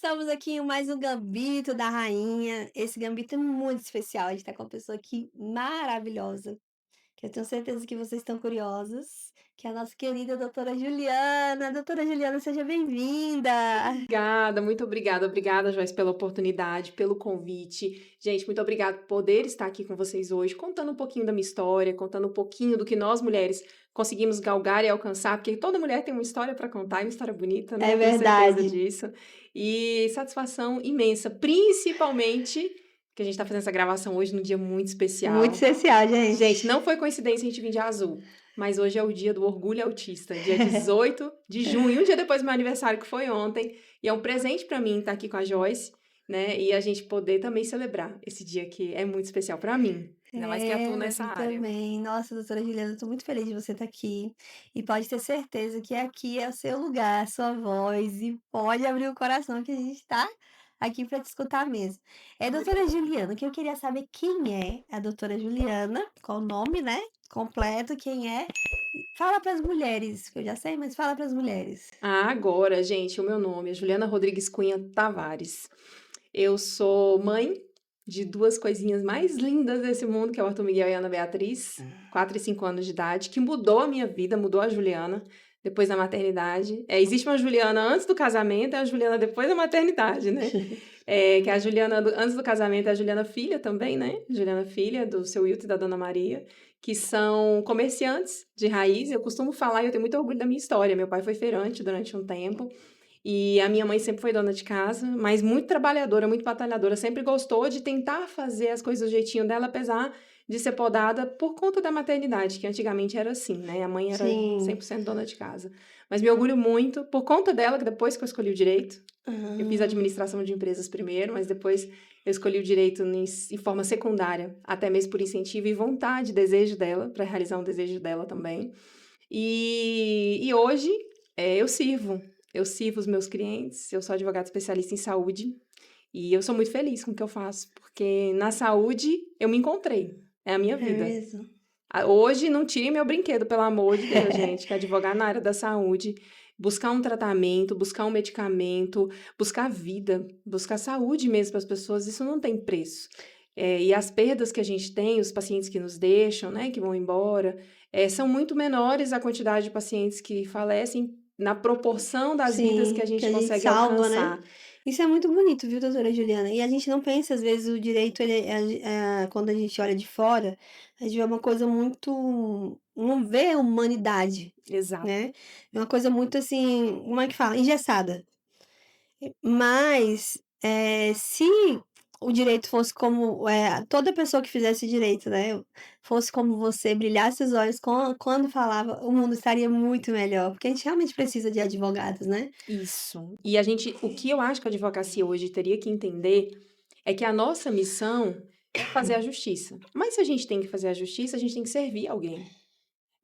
estamos aqui em mais um Gambito da Rainha. Esse gambito é muito especial. A gente tá com uma pessoa aqui maravilhosa, que eu tenho certeza que vocês estão curiosos, que é a nossa querida doutora Juliana. Doutora Juliana, seja bem-vinda. Obrigada, muito obrigada. Obrigada, Joyce, pela oportunidade, pelo convite. Gente, muito obrigada por poder estar aqui com vocês hoje, contando um pouquinho da minha história, contando um pouquinho do que nós mulheres conseguimos galgar e alcançar, porque toda mulher tem uma história para contar, e uma história bonita, né? É Eu tenho certeza verdade. disso. E satisfação imensa, principalmente que a gente está fazendo essa gravação hoje num dia muito Muito especial. especial, Gente, gente. não foi coincidência a gente vir de azul, mas hoje é o dia do orgulho autista, dia 18 de junho, um dia depois do meu aniversário, que foi ontem, e é um presente para mim estar aqui com a Joyce, né? E a gente poder também celebrar esse dia que é muito especial para mim, ainda mais que atuo É, pra nessa mim área. também. Nossa, doutora Juliana, eu tô muito feliz de você estar aqui. E pode ter certeza que aqui é o seu lugar, a sua voz. E pode abrir o coração que a gente tá aqui para te escutar mesmo. É, doutora Obrigada. Juliana, que eu queria saber quem é a doutora Juliana, qual o nome, né? Completo, quem é. Fala para as mulheres, que eu já sei, mas fala para as mulheres. Ah, agora, gente, o meu nome é Juliana Rodrigues Cunha Tavares. Eu sou mãe de duas coisinhas mais lindas desse mundo, que é o Arthur Miguel e a Ana Beatriz, 4 e 5 anos de idade, que mudou a minha vida, mudou a Juliana depois da maternidade. Existe uma Juliana antes do casamento e a Juliana depois da maternidade, né? Que é a Juliana antes do casamento é a Juliana filha também, né? Juliana filha do seu Wilton e da Dona Maria, que são comerciantes de raiz. Eu costumo falar e eu tenho muito orgulho da minha história. Meu pai foi feirante durante um tempo. E a minha mãe sempre foi dona de casa, mas muito trabalhadora, muito batalhadora, sempre gostou de tentar fazer as coisas do jeitinho dela, apesar de ser podada por conta da maternidade, que antigamente era assim, né? A mãe era Sim. 100% dona de casa. Mas me orgulho muito por conta dela, que depois que eu escolhi o direito, eu fiz Ah, administração de empresas primeiro, mas depois eu escolhi o direito em forma secundária, até mesmo por incentivo e vontade, desejo dela, para realizar um desejo dela também. E hoje eu sirvo. Eu sirvo os meus clientes, eu sou advogada especialista em saúde e eu sou muito feliz com o que eu faço, porque na saúde eu me encontrei, é a minha é vida. mesmo. Hoje não tirem meu brinquedo, pelo amor de Deus, gente, que advogar na área da saúde, buscar um tratamento, buscar um medicamento, buscar vida, buscar saúde mesmo para as pessoas, isso não tem preço. E as perdas que a gente tem, os pacientes que nos deixam, né, que vão embora, são muito menores a quantidade de pacientes que falecem na proporção das vidas que a Sim, que gente a gente consegue salva, né. alcançar. Isso é muito bonito, viu, doutora Juliana. E a gente não pensa, às vezes, o direito ele quando a gente olha de fora, a gente vê uma coisa muito não vê a humanidade, Exato. né. É uma coisa muito, assim, como é que fala? Engessada. Mas, se o direito fosse como, toda pessoa que fizesse direito, né, fosse como você, brilhasse os olhos quando falava, o mundo estaria muito melhor, porque a gente realmente precisa de advogados, né. Isso. E a gente, o que eu acho que a advocacia hoje teria que entender é que a nossa missão é fazer a justiça. Mas se a gente tem que fazer a justiça, a gente tem que servir alguém.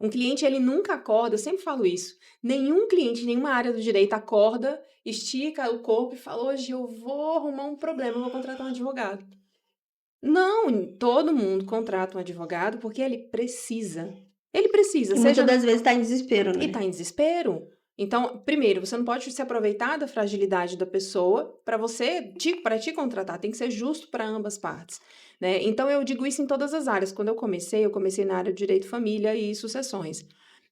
Um cliente, ele nunca acorda, eu sempre falo isso. Nenhum cliente, nenhuma área do direito acorda, estica o corpo e fala: hoje eu vou arrumar um problema, eu vou contratar um advogado. Não, todo mundo contrata um advogado porque ele precisa. Ele precisa, E muitas seja das vezes está em desespero, e né. tá em desespero. Então, primeiro, você não pode se aproveitar da fragilidade da pessoa para te contratar, tem que ser justo para ambas partes, né? Então eu digo isso em todas as áreas. Quando eu comecei na área de direito família e sucessões.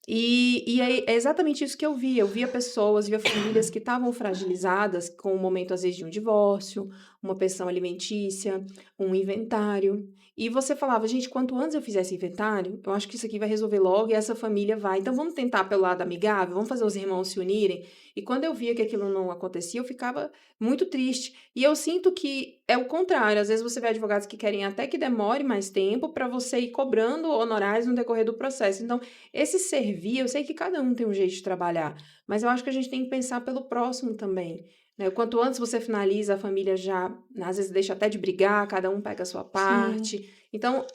E é exatamente isso que eu via. Eu via pessoas, via famílias que estavam fragilizadas com o momento, às vezes, de um divórcio, uma pensão alimentícia, um inventário. E você falava, gente, quanto antes eu fizer esse inventário, eu acho que isso aqui vai resolver logo e essa família vai. Então vamos tentar pelo lado amigável, vamos fazer os irmãos se unirem. E quando eu via que aquilo não acontecia, eu ficava muito triste. E eu sinto que é o contrário. Às vezes você vê advogados que querem até que demore mais tempo para você ir cobrando honorários no decorrer do processo. Então, esse servir, eu sei que cada um tem um jeito de trabalhar, mas eu acho que a gente tem que pensar pelo próximo também, né? Quanto antes você finaliza, a família já, às vezes, deixa até de brigar, cada um pega a sua Sim. parte. Então,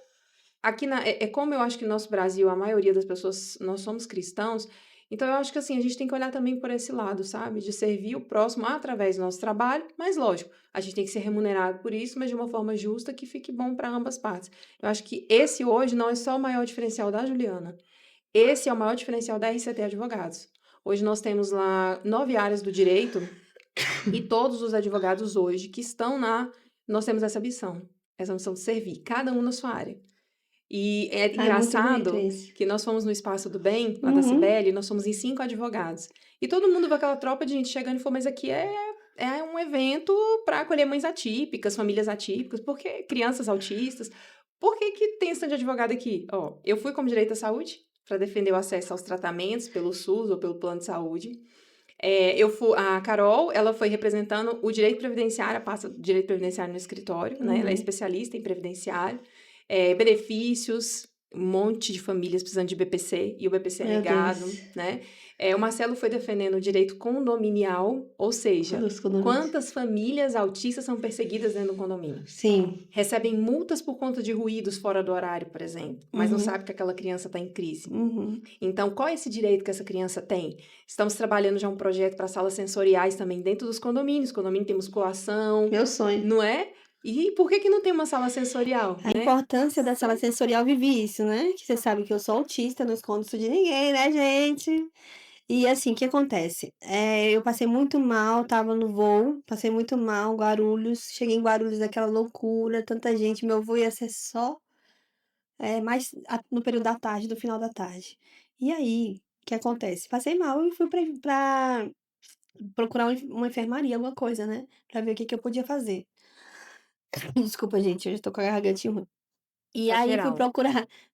é como eu acho que no nosso Brasil, a maioria das pessoas, nós somos cristãos, então eu acho que assim, a gente tem que olhar também por esse lado, sabe? De servir o próximo através do nosso trabalho, mas lógico, a gente tem que ser remunerado por isso, mas de uma forma justa que fique bom para ambas partes. Eu acho que esse hoje não é só o maior diferencial da Juliana. Esse é o maior diferencial da RCT Advogados. Hoje nós temos lá 9 áreas do direito E todos os advogados hoje que estão nós temos essa missão de servir, cada um na sua área. E é Ai, muito bonito engraçado isso. que nós fomos no Espaço do Bem, lá da Uhum. Cibele, nós fomos em 5 advogados. E todo mundo viu aquela tropa de gente chegando e falou, mas aqui é um evento para acolher mães atípicas, famílias atípicas, porque crianças autistas. Por que que tem esse tanto de advogado aqui? Ó, eu fui como direito à saúde para defender o acesso aos tratamentos pelo SUS ou pelo plano de saúde. A Carol, ela foi representando o direito previdenciário, a pasta do direito previdenciário no escritório, né? Ela é Uhum. especialista em previdenciário, benefícios, um monte de famílias precisando de BPC, e o BPC é Meu negado, Deus. né? O Marcelo foi defendendo o direito condominial, ou seja, Dos condomínios. quantas famílias autistas são perseguidas dentro do condomínio? Sim. Recebem multas por conta de ruídos fora do horário, por exemplo, mas não Uhum. sabe que aquela criança está em crise. Uhum. Então, qual é esse direito que essa criança tem? Estamos trabalhando já um projeto para salas sensoriais também dentro dos condomínios. Condomínio tem musculação, Meu sonho. não é? E por que que não tem uma sala sensorial, A né? importância da sala sensorial, vivi isso, né, que você sabe que eu sou autista, não escondo isso de ninguém, né, gente. E assim, o que acontece? Eu passei muito mal, estava no voo, passei muito mal, Guarulhos, cheguei em Guarulhos, aquela loucura, tanta gente, meu voo ia ser só, mais no período da tarde, do final da tarde. E aí, o que acontece? Passei mal e fui pra procurar uma enfermaria, alguma coisa, né, pra ver o que que eu podia fazer. Desculpa, gente, eu já tô com a gargantinha ruim. E Faz aí geral.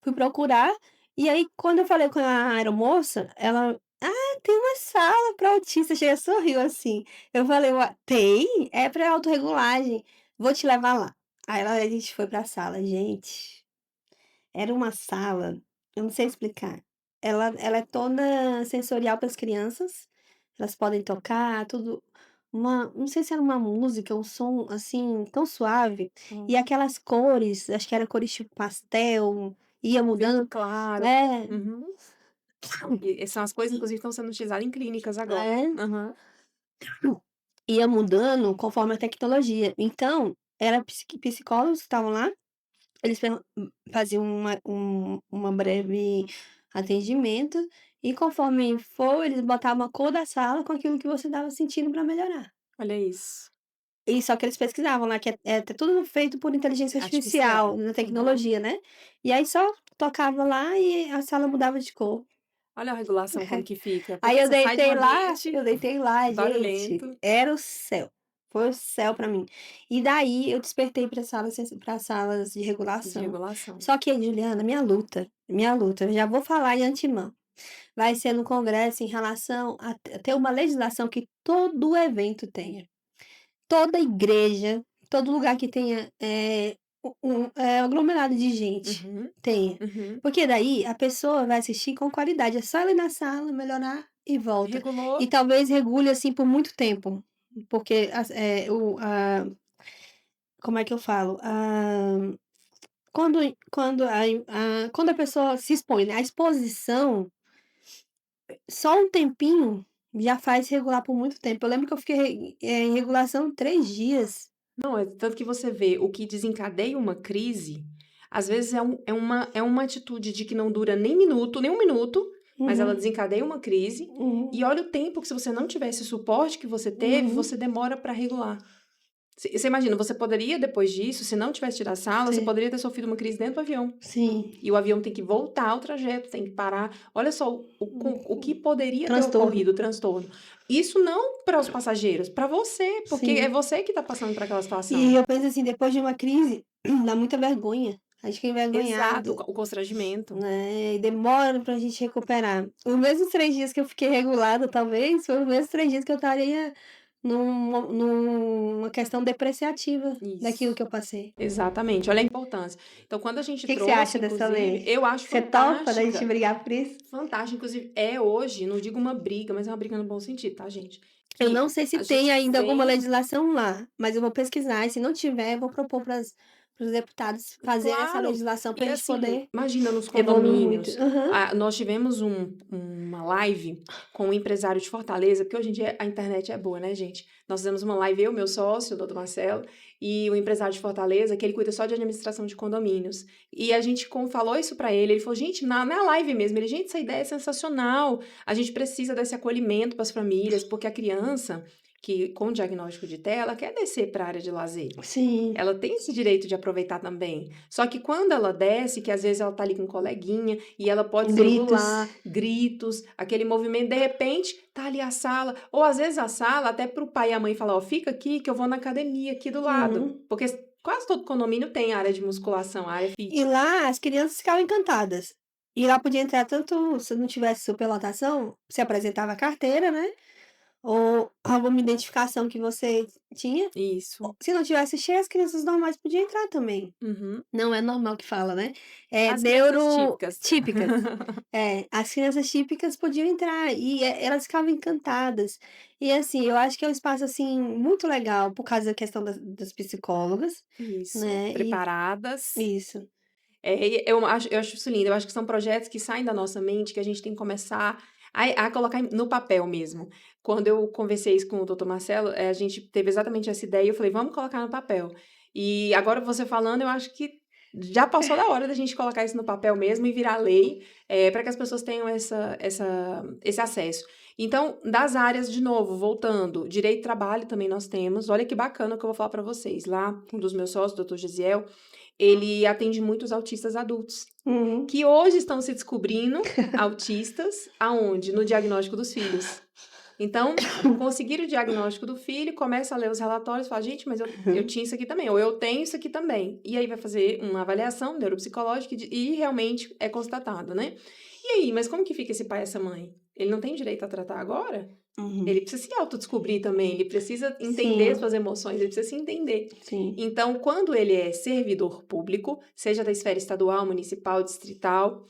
fui procurar, e aí quando eu falei com a aeromoça, ela: "Ah, tem uma sala para autista", chega, sorriu assim. Eu falei: "Ua tem? É para autorregulagem, vou te levar lá". A gente foi pra sala, gente, era uma sala, eu não sei explicar, ela é toda sensorial para as crianças, elas podem tocar, tudo, não sei se era uma música, um som, assim, tão suave, e Hum. aquelas cores, acho que era cores tipo pastel, ia Verde mudando, claro. é, Uhum. E são as coisas, e inclusive, que estão sendo utilizadas em clínicas agora. é, Aham. ia mudando conforme a tecnologia. Então, era psicólogos que estavam lá. Eles faziam uma breve atendimento e conforme for, eles botavam a cor da sala com aquilo que você estava sentindo para melhorar. Olha isso. E só que eles pesquisavam lá, que tá tudo feito por inteligência artificial, Artificial. na Uhum. tecnologia, né. E aí só tocava lá e a sala mudava de cor. Olha a regulação como que fica, Aí porque você sai de um ambiente eu deitei lá, gente, barulhento. era o céu. Foi o céu pra mim. E daí eu despertei para salas de De regulação. regulação. Só que, Juliana, minha luta, eu já vou falar de antemão, vai ser no congresso em relação a ter uma legislação que todo evento tenha. Toda igreja, todo lugar que tenha, aglomerado de gente, Uhum, tenha. uhum. Porque daí a pessoa vai assistir com qualidade, é só ela ir na sala, melhorar e volta. E Regulou. talvez regule, assim, por muito tempo, porque como é que eu falo? Quando quando a pessoa se expõe, né, a exposição, só um tempinho já faz regular por muito tempo. Eu lembro que eu fiquei, em regulação 3 dias. Não, é tanto que você vê o que desencadeia uma crise, às vezes é uma atitude de que não dura nem minuto, nem 1 minuto, mas ela Uhum, desencadeia uma crise, uhum, e olha o tempo que se você não tivesse o suporte que você teve, uhum. você demora para regular. Você imagina, você poderia depois disso, se não tivesse tido a sala, você Sim, poderia ter sofrido uma crise dentro do avião. sim. E o avião tem que voltar ao trajeto, tem que parar. Olha só o que poderia ter Transtorno. ocorrido, o transtorno. Isso não para os passageiros, para você, porque é Sim. você que está passando por aquela E situação. eu penso assim, depois de uma crise, dá muita vergonha. A gente fica Exato, envergonhado, o constrangimento. né, e demora pra gente recuperar. Os mesmos 3 dias que eu fiquei regulada, talvez, foram os mesmos 3 dias que eu estaria numa questão depreciativa daquilo Isso. que eu passei. Exatamente, olha a importância. Então, quando a O gente que que você acha trouxe, dessa inclusive, lei? eu acho Você topa da gente fantástica, brigar por isso? fantástica, inclusive, é hoje, não digo uma briga, mas é uma briga no bom sentido, tá, gente? Eu Que não sei se a tem gente ainda alguma vem. legislação lá, mas eu vou pesquisar e se não tiver, eu vou propor para os deputados fazerem essa Claro. legislação para E a gente assim, poder imagina nos evoluir muito. condomínios. Aham. Nós tivemos uma live com um empresário de Fortaleza, porque hoje em dia a internet é boa, né, gente? Nós fizemos uma live, eu, meu sócio, o doutor Marcelo, e o empresário de Fortaleza, que ele cuida só de administração de condomínios. E a gente falou isso pra ele, ele falou, gente, na live mesmo, gente, essa ideia é sensacional, a gente precisa desse acolhimento para as famílias, porque a criança, que com o diagnóstico de TEA, ela quer descer para a área de lazer. Sim. Ela tem esse direito de aproveitar também. Só que quando ela desce, que às vezes ela tá ali com um coleguinha e ela pode Gritos. celular, gritos, aquele movimento, de repente tá ali a sala, ou às vezes a sala até pro pai e a mãe falar, ó, fica aqui que eu vou na academia aqui do lado. Uhum. Porque quase todo condomínio tem área de musculação, área E fit. lá as crianças ficavam encantadas. E lá podia entrar tanto se não tivesse superlotação, você apresentava a carteira, né, ou alguma identificação que você tinha. Isso. Se não tivesse cheio, as crianças normais podiam entrar também. Uhum. Não é normal que fala, né, é As crianças típicas. neurotípicas. É, as crianças típicas podiam entrar e, elas ficavam encantadas. E, assim, eu acho que é um espaço, assim, muito legal por causa da questão das psicólogas, Isso. né, e Preparadas. isso. E eu acho isso lindo, eu acho que são projetos que saem da nossa mente, que a gente tem que começar a colocar no papel mesmo. Quando eu conversei isso com o doutor Marcelo, a gente teve exatamente essa ideia, eu falei: "Vamos colocar no papel". E agora você falando, eu acho que já passou da hora da gente colocar isso no papel mesmo e virar lei, para que as pessoas tenham esse acesso. Então, das áreas, de novo, voltando, direito do trabalho também nós temos, olha que bacana o que eu vou falar para vocês. Lá, um dos meus sócios, doutor Gisiel, ele atende muitos autistas adultos, Uhum. que hoje estão se descobrindo autistas, aonde? No diagnóstico dos filhos. Então, conseguir o diagnóstico do filho, começa a ler os relatórios, fala, gente, mas eu tinha isso aqui também, ou eu tenho isso aqui também. E aí vai fazer uma avaliação neuropsicológica e realmente é constatado, né? E aí, mas como que fica esse pai e essa mãe? Ele não tem direito a tratar agora? Uhum. Ele precisa se autodescobrir também, ele precisa entender Sim, suas emoções, ele precisa se entender. sim. Então, quando ele é servidor público, seja da esfera estadual, municipal, distrital,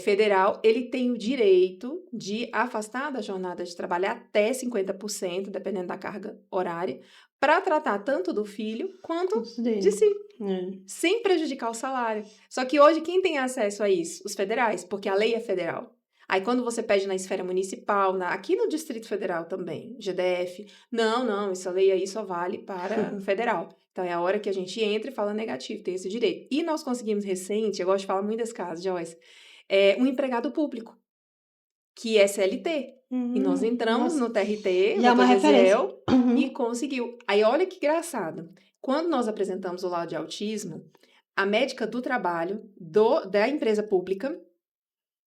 federal, ele tem o direito de afastar da jornada de trabalho até 50%, dependendo da carga horária, para tratar tanto do filho quanto Curso de dele. si, É. sem prejudicar o salário. Só que hoje quem tem acesso a isso? Os federais, porque a lei é federal. Aí quando você pede na esfera municipal, aqui no Distrito Federal também, GDF, não, essa lei aí só vale para federal. Então é a hora que a gente entra e fala negativo, tem esse direito. E nós conseguimos recente, eu gosto de falar muito desse caso, Joyce, um empregado público, que é CLT. E nós entramos Nossa, no TRT, o já é uma doutor referência. Gesiel, e Uhum. conseguiu. Aí olha que engraçado. Quando nós apresentamos o laudo de autismo, a médica do trabalho da empresa pública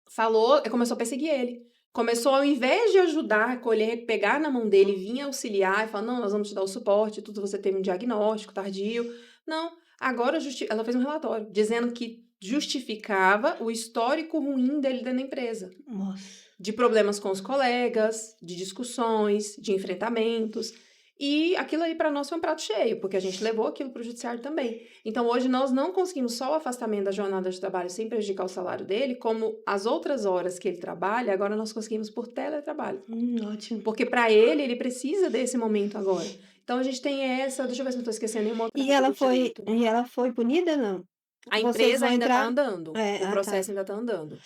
falou, começou a perseguir ele. Começou, ao invés de ajudar, acolher, pegar na mão dele, vinha auxiliar e falar, não, nós vamos te dar o suporte, tudo, você teve um diagnóstico tardio. Não, agora ela fez um relatório dizendo que justificava o histórico ruim dele dentro da empresa. Nossa. De problemas com os colegas, de discussões, de enfrentamentos. E aquilo ali para nós foi um prato cheio, porque a gente levou aquilo para o judiciário também. Então, hoje nós não conseguimos só o afastamento da jornada de trabalho sem prejudicar o salário dele, como as outras horas que ele trabalha, agora nós conseguimos por teletrabalho. Ótimo. Porque para ele precisa desse momento agora. Então, a gente tem essa. Deixa eu ver se não estou esquecendo nenhuma outra E área ela do foi direito. e ela foi punida, não? A Vocês empresa vão ainda está entrar andando, o tá. processo ainda está andando.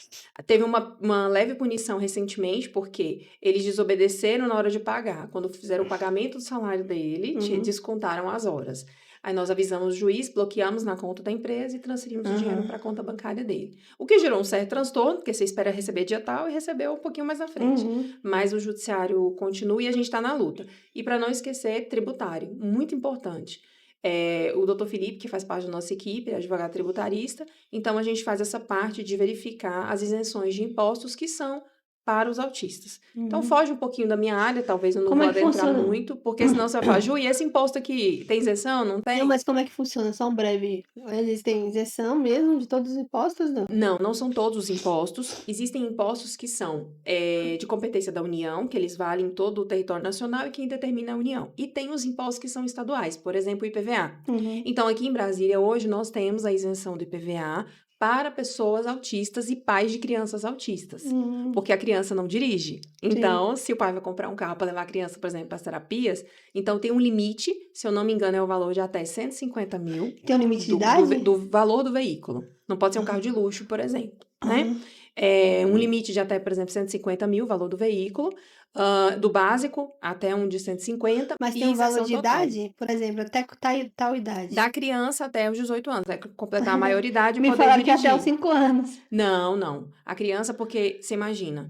Teve uma leve punição recentemente, porque eles desobedeceram na hora de pagar. Quando fizeram o pagamento do salário dele, Uhum. descontaram as horas. Aí nós avisamos o juiz, bloqueamos na conta da empresa e transferimos o dinheiro Aham. para a conta bancária dele. O que gerou um certo transtorno, porque você espera receber dia tal e recebeu um pouquinho mais na frente. Uhum. Mas o judiciário continua e a gente está na luta. E para não esquecer, tributário, muito importante. O doutor Felipe, que faz parte da nossa equipe, é advogado tributarista, então a gente faz essa parte de verificar as isenções de impostos que são para os autistas. Então Uhum. foge um pouquinho da minha área, talvez eu não Como vou é que adentrar funciona? muito, porque senão você vai falar, Ju, e esse imposto aqui, tem isenção? Não Não, tem? mas como é que funciona? Só um breve. Eles têm isenção mesmo de todos os impostos, não? Não, não são todos os impostos. Existem impostos que são de competência da União, que eles valem em todo o território nacional e quem determina é a União. E tem os impostos que são estaduais, por exemplo, o IPVA. Uhum. Então, aqui em Brasília, hoje, nós temos a isenção do IPVA para pessoas autistas e pais de crianças autistas. Porque a criança não dirige. Sim. Então, se o pai vai comprar um carro para levar a criança, por exemplo, para as terapias, então tem um limite, se eu não me engano, é o valor de até 150 mil Tem um limite de do, do, ve- idade? do valor do veículo. Não pode ser um carro de luxo, por exemplo, né? Aham. Um limite de até, por exemplo, 150 mil, valor do veículo, do básico até um de 150 Mas tem e um valor isenção de total. idade? Por exemplo, até tal idade. Da criança até os 18 anos, completar a maioridade e Me poder falaram que até os dirigir. 5 anos. Não, não. A criança, porque, você imagina,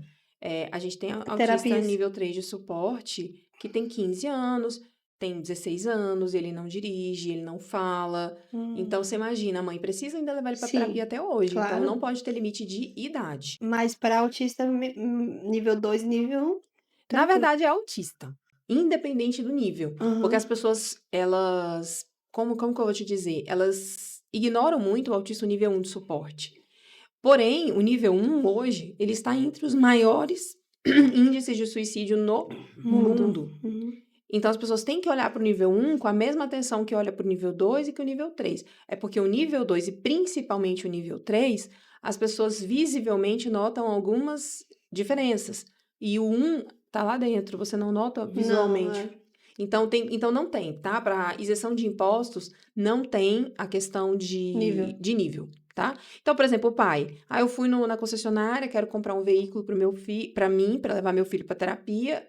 a gente tem autista Terapias. nível 3 de suporte, que tem 15 anos, tem 16 anos, ele não dirige, ele não fala. Então, você imagina, a mãe precisa ainda levar ele para terapia Sim, até hoje. Então, não claro. pode ter limite de idade. Mas para autista nível 2 e nível 1, Na tranquilo. verdade, é autista, independente do nível. Porque Aham. as pessoas, elas. Como que eu vou te dizer? Elas ignoram muito o autista nível 1 de suporte. Porém, o nível 1 hoje, ele está entre os maiores índices de suicídio no Mundo. mundo. Uhum. Então, as pessoas têm que olhar para o nível 1 com a mesma atenção que olha para o nível 2 e que o nível 3. É porque o nível 2 e principalmente o nível 3, as pessoas visivelmente notam algumas diferenças. E o 1 tá lá dentro, você não nota Não, visualmente. Então não tem, tá? Para isenção de impostos, não tem a questão nível. de nível, tá? Então, por exemplo, o pai. Eu fui na concessionária, quero comprar um veículo para meu filho, para mim, para levar meu filho para terapia,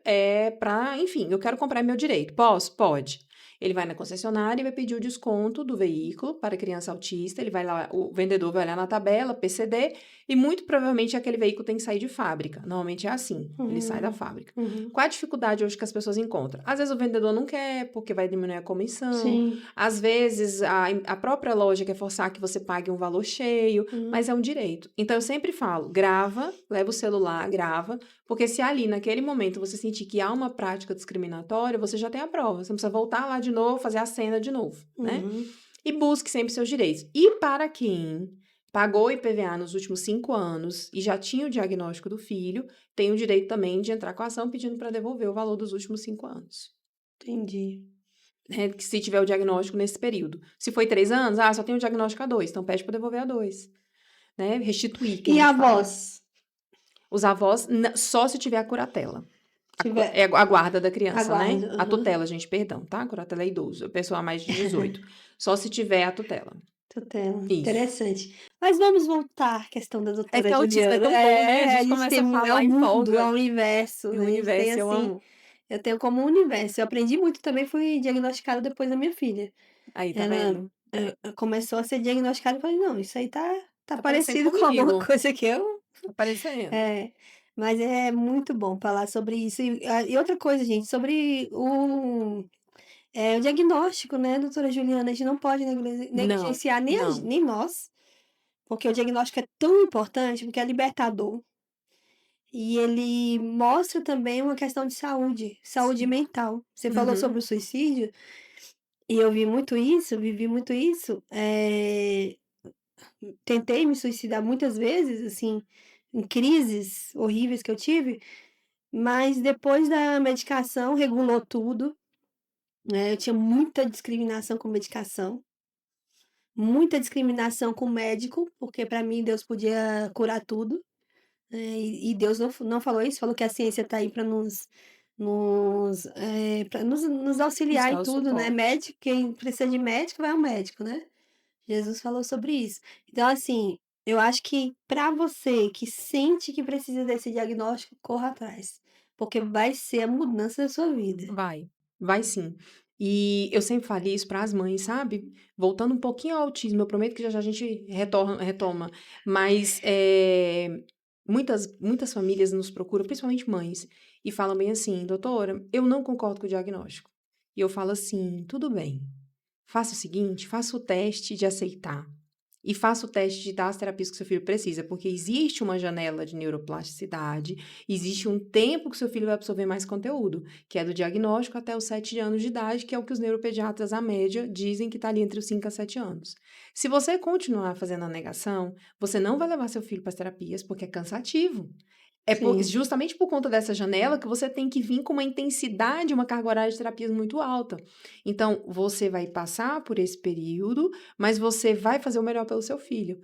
enfim, eu quero comprar meu direito. Posso? Pode. Ele vai na concessionária e vai pedir o desconto do veículo para criança autista. Ele vai lá, o vendedor vai olhar na tabela, PCD, e muito provavelmente aquele veículo tem que sair de fábrica. Normalmente é assim, ele sai da Uhum. fábrica. Uhum. Qual a dificuldade hoje que as pessoas encontram? Às vezes o vendedor não quer, porque vai diminuir a comissão. Sim. Às vezes a própria loja quer forçar que você pague um valor cheio, mas é um direito. Então eu sempre falo, grava, leva o celular, grava, porque se ali naquele momento você sentir que há uma prática discriminatória, você já tem a prova. Você não precisa voltar lá de novo, fazer a cena de novo, né? Uhum. E busque sempre seus direitos. E para quem pagou IPVA nos últimos 5 anos e já tinha o diagnóstico do filho, tem o direito também de entrar com a ação pedindo para devolver o valor dos últimos 5 anos. Entendi. Né, que se tiver o diagnóstico nesse período. Se foi 3 anos, só tem o diagnóstico a 2, então pede para devolver a 2. Né? Restituir, que a E a gente fala. voz? Os avós, só se tiver a curatela. Tiver É a guarda da criança, né? aguarda. A Aham. tutela, gente, perdão, tá? A curatela é idoso, a pessoa a mais de 18. Só se tiver a tutela. Tutela, Isso. interessante. Mas vamos voltar à questão da É que doutora autista é Juliana. tão bom, né? A A gente gente tem começa a é o falar, mundo, é o empolga. universo, E o né, a gente tem, universo, eu assim, amo. eu tenho como um universo. Eu aprendi muito também, fui diagnosticada depois da minha filha. Aí, tá Ela, vendo? começou a ser diagnosticada, eu falei: "Não, isso aí tá Tá parecendo parecido com alguma comigo. coisa que eu". Tá parecendo. É, mas é muito bom falar sobre isso. E outra coisa, gente, sobre o diagnóstico, né, doutora Juliana, a gente não pode Não, negligenciar não. nem nós, porque o diagnóstico é tão importante, porque é libertador. E ele mostra também uma questão de saúde Sim. mental. Você falou Uhum. sobre o suicídio, e eu vi muito isso, vivi muito isso. Tentei me suicidar muitas vezes, assim, em crises horríveis que eu tive, mas depois da medicação regulou tudo, né? Eu tinha muita discriminação com medicação, muita discriminação com médico, porque para mim Deus podia curar tudo. E Deus não falou isso, falou que a ciência está aí para nos Isso auxiliar dá em o tudo, né? suporte. Médico, quem precisa de médico vai ao médico, né? Jesus falou sobre isso. Então, assim, eu acho que para você que sente que precisa desse diagnóstico, corra atrás, porque vai ser a mudança da sua vida. Vai sim. E eu sempre falei isso para as mães, sabe? Voltando um pouquinho ao autismo, eu prometo que já já a gente retoma. Mas muitas famílias nos procuram, principalmente mães, e falam bem assim, doutora, eu não concordo com o diagnóstico. E eu falo assim, tudo bem. Faça o seguinte, faça o teste de aceitar. E faça o teste de dar as terapias que seu filho precisa, porque existe uma janela de neuroplasticidade, existe um tempo que seu filho vai absorver mais conteúdo, que é do diagnóstico até os 7 anos de idade, que é o que os neuropediatras, a média, dizem que está ali entre os 5 a 7 anos. Se você continuar fazendo a negação, você não vai levar seu filho para as terapias, porque é cansativo. Sim, Justamente por conta dessa janela que você tem que vir com uma intensidade, uma carga horária de terapias muito alta. Então, você vai passar por esse período, mas você vai fazer o melhor pelo seu filho.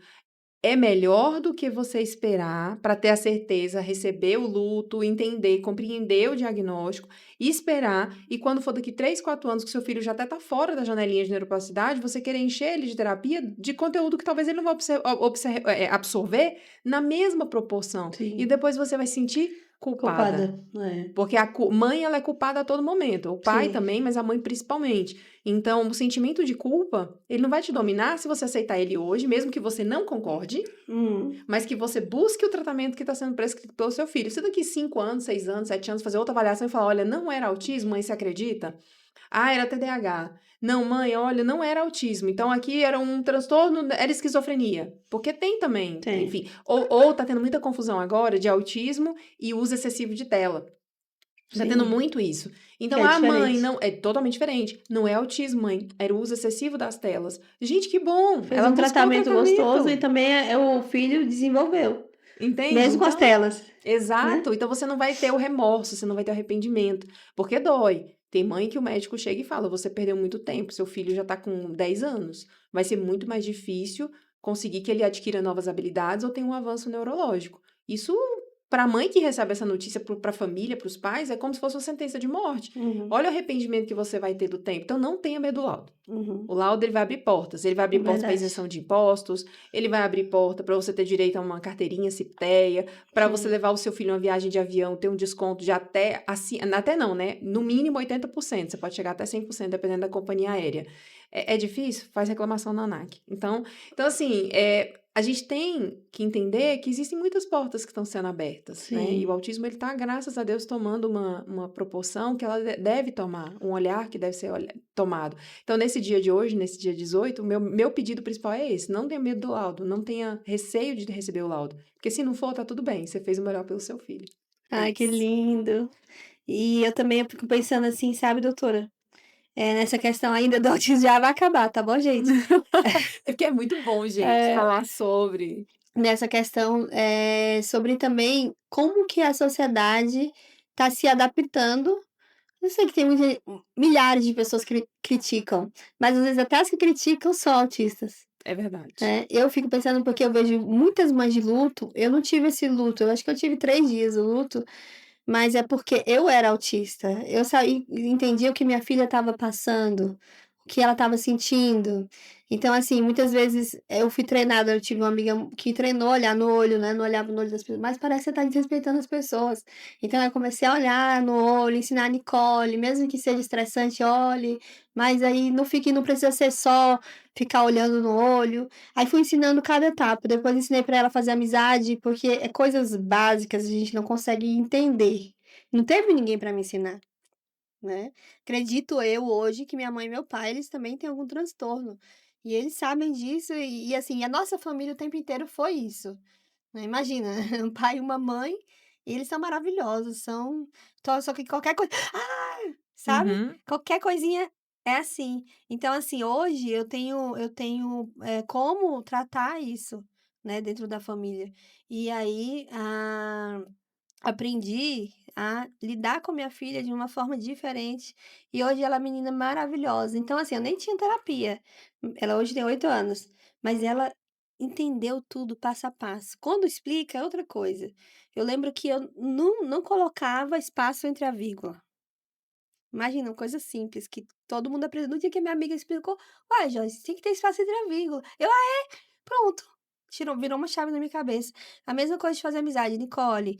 É melhor do que você esperar para ter a certeza, receber o luto, entender, compreender o diagnóstico, e esperar, e quando for daqui 3, 4 anos que seu filho já até está fora da janelinha de neuroplasticidade, você querer encher ele de terapia de conteúdo que talvez ele não vá absorver na mesma proporção. E sim. depois você vai sentir culpada. Culpada. É. Porque a mãe, ela é culpada a todo momento. O pai Sim. também, mas a mãe principalmente. Então, o sentimento de culpa, ele não vai te dominar se você aceitar ele hoje, mesmo que você não concorde, Hum, mas que você busque o tratamento que está sendo prescrito pelo seu filho. Se daqui 5 anos, 6 anos, 7 anos, fazer outra avaliação e falar, olha, não era autismo, mãe, você acredita? Ah, era TDAH. Não, mãe, olha, não era autismo. Então, aqui era um transtorno, era esquizofrenia. Porque tem também, tem. enfim. Ou tá tendo muita confusão agora de autismo e uso excessivo de tela. Tá tendo Sim. muito isso. Que Então, é a mãe diferente. não. É totalmente diferente. Não é autismo, mãe. Era o uso excessivo das telas. Gente, que bom! Fez Ela um buscou o tratamento gostoso e tratamento. também o filho desenvolveu, Entende? mesmo com as Então, telas, né? exato. Então, você não vai ter o remorso, você não vai ter o arrependimento. Porque dói. Tem mãe que o médico chega e fala: você perdeu muito tempo, seu filho já tá com 10 anos. Vai ser muito mais difícil conseguir que ele adquira novas habilidades ou tenha um avanço neurológico. Isso, para a mãe que recebe essa notícia, para a família, para os pais, é como se fosse uma sentença de morte. Uhum, Olha o arrependimento que você vai ter do tempo. Então, não tenha medo do laudo. uhum. O laudo ele vai abrir portas. Ele vai É abrir portas para verdade. isenção de impostos, ele vai abrir porta para você ter direito a uma carteirinha CIPTEA, para você Sim. levar o seu filho em uma viagem de avião, ter um desconto de até, assim, até não, né? No mínimo 80%. Você pode chegar até 100%, dependendo da companhia aérea. É difícil? Faz reclamação na ANAC. Então assim, a gente tem que entender que existem muitas portas que estão sendo abertas, né? E o Sim. autismo, ele está, graças a Deus, tomando uma proporção que ela deve tomar, um olhar que deve ser tomado. Então, nesse dia de hoje, nesse dia 18, o meu pedido principal é esse: não tenha medo do laudo, não tenha receio de receber o laudo. Porque se não for, tá tudo bem, você fez o melhor pelo seu filho. É Ai, que isso. lindo. E eu fico pensando assim, sabe, doutora? Nessa questão ainda do autismo já vai acabar, tá bom, gente? É porque é muito bom, gente, É, falar sobre. nessa questão, sobre também como que a sociedade está se adaptando. Eu sei que tem milhares de pessoas que criticam, mas às vezes até as que criticam são autistas. É verdade. Eu fico pensando porque eu vejo muitas mães de luto, eu não tive esse luto, eu acho que eu tive 3 dias o luto, mas é porque eu era autista. Eu saí entendi o que minha filha estava passando, o que ela estava sentindo. Então, assim, muitas vezes eu fui treinada, eu tive uma amiga que treinou olhar no olho, né, não olhava no olho das pessoas, mas parece que você tá desrespeitando as pessoas. Então eu comecei a olhar no olho, ensinar a Nicole, mesmo que seja estressante, olhe, mas aí não precisa ser só ficar olhando no olho. Aí fui ensinando cada etapa, depois ensinei para ela fazer amizade, porque é coisas básicas, a gente não consegue entender. Não teve ninguém para me ensinar, né. Acredito eu hoje que minha mãe e meu pai, eles também têm algum transtorno, e eles sabem disso assim, a nossa família o tempo inteiro foi isso, né, imagina, um pai e uma mãe, e eles são maravilhosos, só que qualquer coisa sabe, Uhum. qualquer coisinha é assim. Então, assim, hoje eu tenho, como tratar isso, né, dentro da família. E aí, aprendi a lidar com minha filha de uma forma diferente, e hoje ela é uma menina maravilhosa. Então, assim, eu nem tinha terapia, ela hoje tem 8 anos, mas ela entendeu tudo passo a passo. Quando explica é outra coisa. Eu lembro que eu não colocava espaço entre a vírgula. Imagina, uma coisa simples que todo mundo aprendeu. No dia que a minha amiga explicou: "Uai, Joyce, tem que ter espaço entre a vírgula". Pronto, virou uma chave na minha cabeça. A mesma coisa de fazer amizade, Nicole,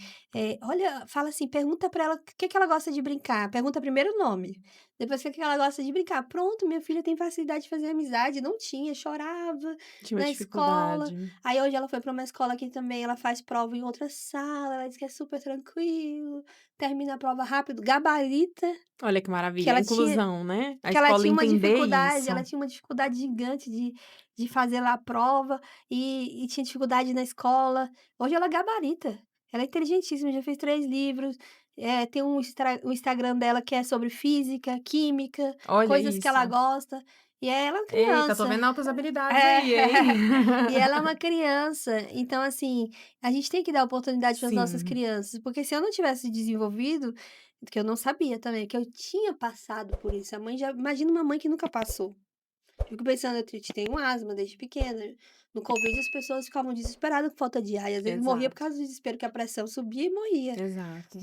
olha, fala assim, pergunta pra ela o que ela gosta de brincar, pergunta primeiro o nome, depois o que ela gosta de brincar. Pronto, minha filha tem facilidade de fazer amizade, não tinha, chorava Tinha uma na escola. dificuldade. Aí hoje ela foi pra uma escola que também ela faz prova em outra sala, ela diz que é super tranquilo, termina a prova rápido, gabarita, Olha que que maravilha, a ela tinha inclusão, né, a que ela escola tinha uma entender dificuldade, isso. ela tinha uma dificuldade gigante de fazer lá a prova, e tinha dificuldade na escola. Hoje ela gabarita, ela é inteligentíssima, já fez 3 livros, tem um Instagram dela que é sobre física, química, Olha coisas que ela isso. gosta, e ela é uma Eita, tô criança. vendo altas habilidades É, aí, hein. e ela é uma criança, então assim, a gente tem que dar oportunidade para as nossas Sim. crianças, porque se eu não tivesse desenvolvido, que eu não sabia também, que eu tinha passado por isso, a mãe já imagina uma mãe que nunca passou. Fico pensando, eu tenho asma desde pequena, no Covid as pessoas ficavam desesperadas com falta de ar, e às vezes morria por Exato, causa do desespero que a pressão subia e morria. exato.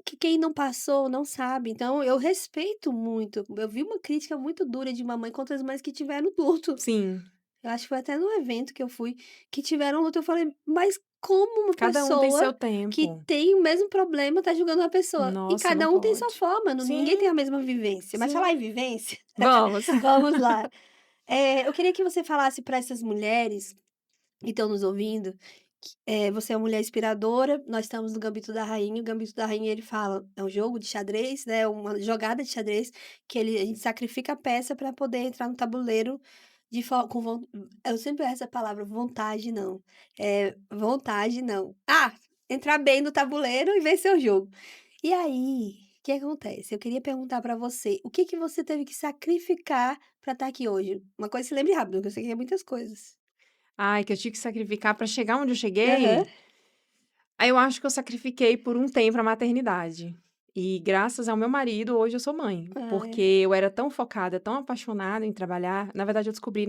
Que quem não passou não sabe, então eu respeito muito, eu vi uma crítica muito dura de uma mãe contra as mães que tiveram luto. Sim. Eu acho que foi até num evento que eu fui, que tiveram luto, eu falei: "Mas como uma Cada um tem pessoa seu que tempo. tem o mesmo problema tá julgando uma pessoa?" E Nossa, não cada um tem sua pode. forma, ninguém tem Sim, a mesma vivência. Mas sim. falar em vivência, Vamos. vamos lá. Eu queria que você falasse para essas mulheres que estão nos ouvindo, você é uma mulher inspiradora, nós estamos no Gambito da Rainha, o Gambito da Rainha ele fala é um jogo de xadrez, né, uma jogada de xadrez, que a gente sacrifica a peça para poder entrar no tabuleiro de for com von eu sempre erro essa palavra, vontade não, vontade não. Entrar bem no tabuleiro e vencer o jogo. E aí, o que acontece? Eu queria perguntar para você, o que que você teve que sacrificar para estar aqui hoje? Uma coisa que se lembre rápido, porque eu sei que é muitas coisas. Ai, que eu tive que sacrificar pra chegar onde eu Aham. cheguei? Aí eu acho que eu sacrifiquei por um tempo a maternidade. E graças ao meu marido, hoje eu sou mãe, porque Ai. eu era tão focada, tão apaixonada em trabalhar. Na verdade, eu descobri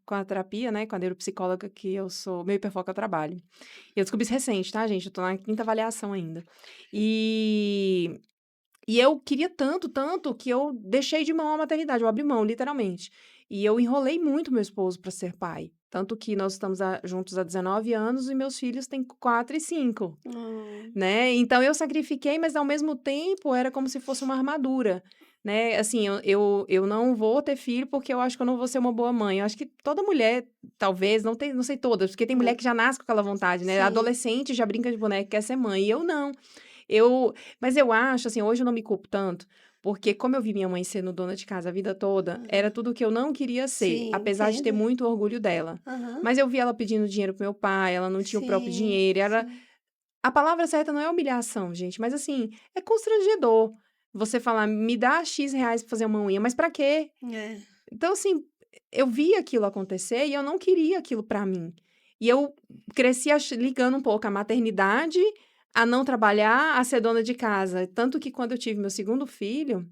com a terapia, né, com a neuropsicóloga, que eu sou meu hiperfoco ao trabalho. E eu descobri isso recente, tá, gente? Eu tô na quinta avaliação ainda. E E eu queria tanto, tanto, que eu deixei de mão a maternidade, eu abri mão, literalmente. E eu enrolei muito meu esposo para ser pai. Tanto que nós estamos juntos há 19 anos e meus filhos têm 4 e 5, Hum. né? Então eu sacrifiquei, mas ao mesmo tempo era como se fosse uma armadura, né? Assim, eu não vou ter filho porque eu acho que eu não vou ser uma boa mãe. Eu acho que toda mulher, talvez, não tem, não sei todas, porque tem mulher Hã. que já nasce com aquela vontade, né? Sim. Adolescente já brinca de boneca, quer ser mãe. E eu não. Eu mas eu acho, assim, hoje eu não me culpo tanto, porque como eu vi minha mãe sendo dona de casa a vida toda, era Aham. tudo que eu não queria ser, Sim, apesar de ter entendo. muito orgulho dela. Aham. Mas eu vi ela pedindo dinheiro pro meu pai, ela não tinha o próprio Sim, dinheiro, era sim. a palavra certa não é humilhação, gente, mas assim, é constrangedor você falar: "Me dá X reais pra fazer uma unha", mas pra quê? É. Então, assim, eu vi aquilo acontecer e eu não queria aquilo pra mim. E eu cresci ligando um pouco a maternidade, a não trabalhar, a ser dona de casa. Tanto que quando eu tive meu segundo filho,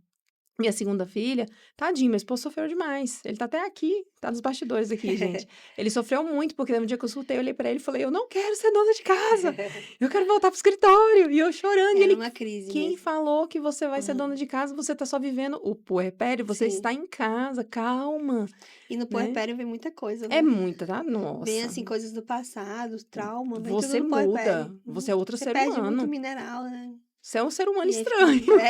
minha segunda filha, tadinho, meu esposo sofreu demais. Ele tá até aqui, tá nos bastidores aqui, gente. Ele sofreu muito, porque no dia que eu surtei, eu olhei pra ele e falei: "Eu não quero ser dona de casa, eu quero voltar pro escritório". E eu chorando, e Era ele: uma crise "Quem mesmo. falou que você vai ser dona Aham. de casa? Você tá só vivendo o puerpério, você Sim. está em casa, calma", E no né. puerpério vem muita coisa, É né. muita, tá? Vem, Nossa, assim, coisas do passado, trauma, vem tudo você no muda, puerpério. você é outro Você ser perde muito humano. mineral, né. Você é um ser humano E aí estranho. fica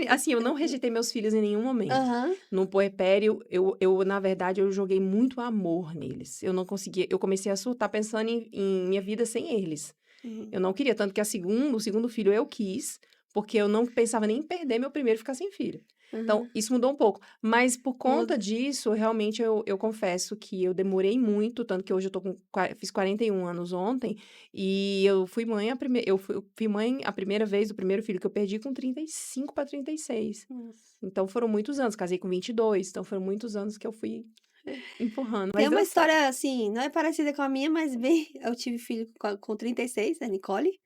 Assim, eu não rejeitei meus filhos em nenhum momento. Aham. No puerpério, na verdade, eu joguei muito amor neles. Eu não conseguia eu comecei a surtar pensando em minha vida sem eles. Uhum. Eu não queria, tanto que o segundo filho eu quis, porque eu não pensava nem em perder meu primeiro e ficar sem filho. Então, Aham. isso mudou um pouco. Mas por conta Muda. disso, realmente eu confesso que eu demorei muito, tanto que hoje eu tô fiz 41 anos ontem, e eu fui mãe eu fui mãe a primeira vez do primeiro filho que eu perdi com 35 para 36. Nossa. Então foram muitos anos, casei com 22, então foram muitos anos que eu fui empurrando, Tem mas uma deu certo. história, assim, não é parecida com a minha, mas bem eu tive filho com 36, a Nicole.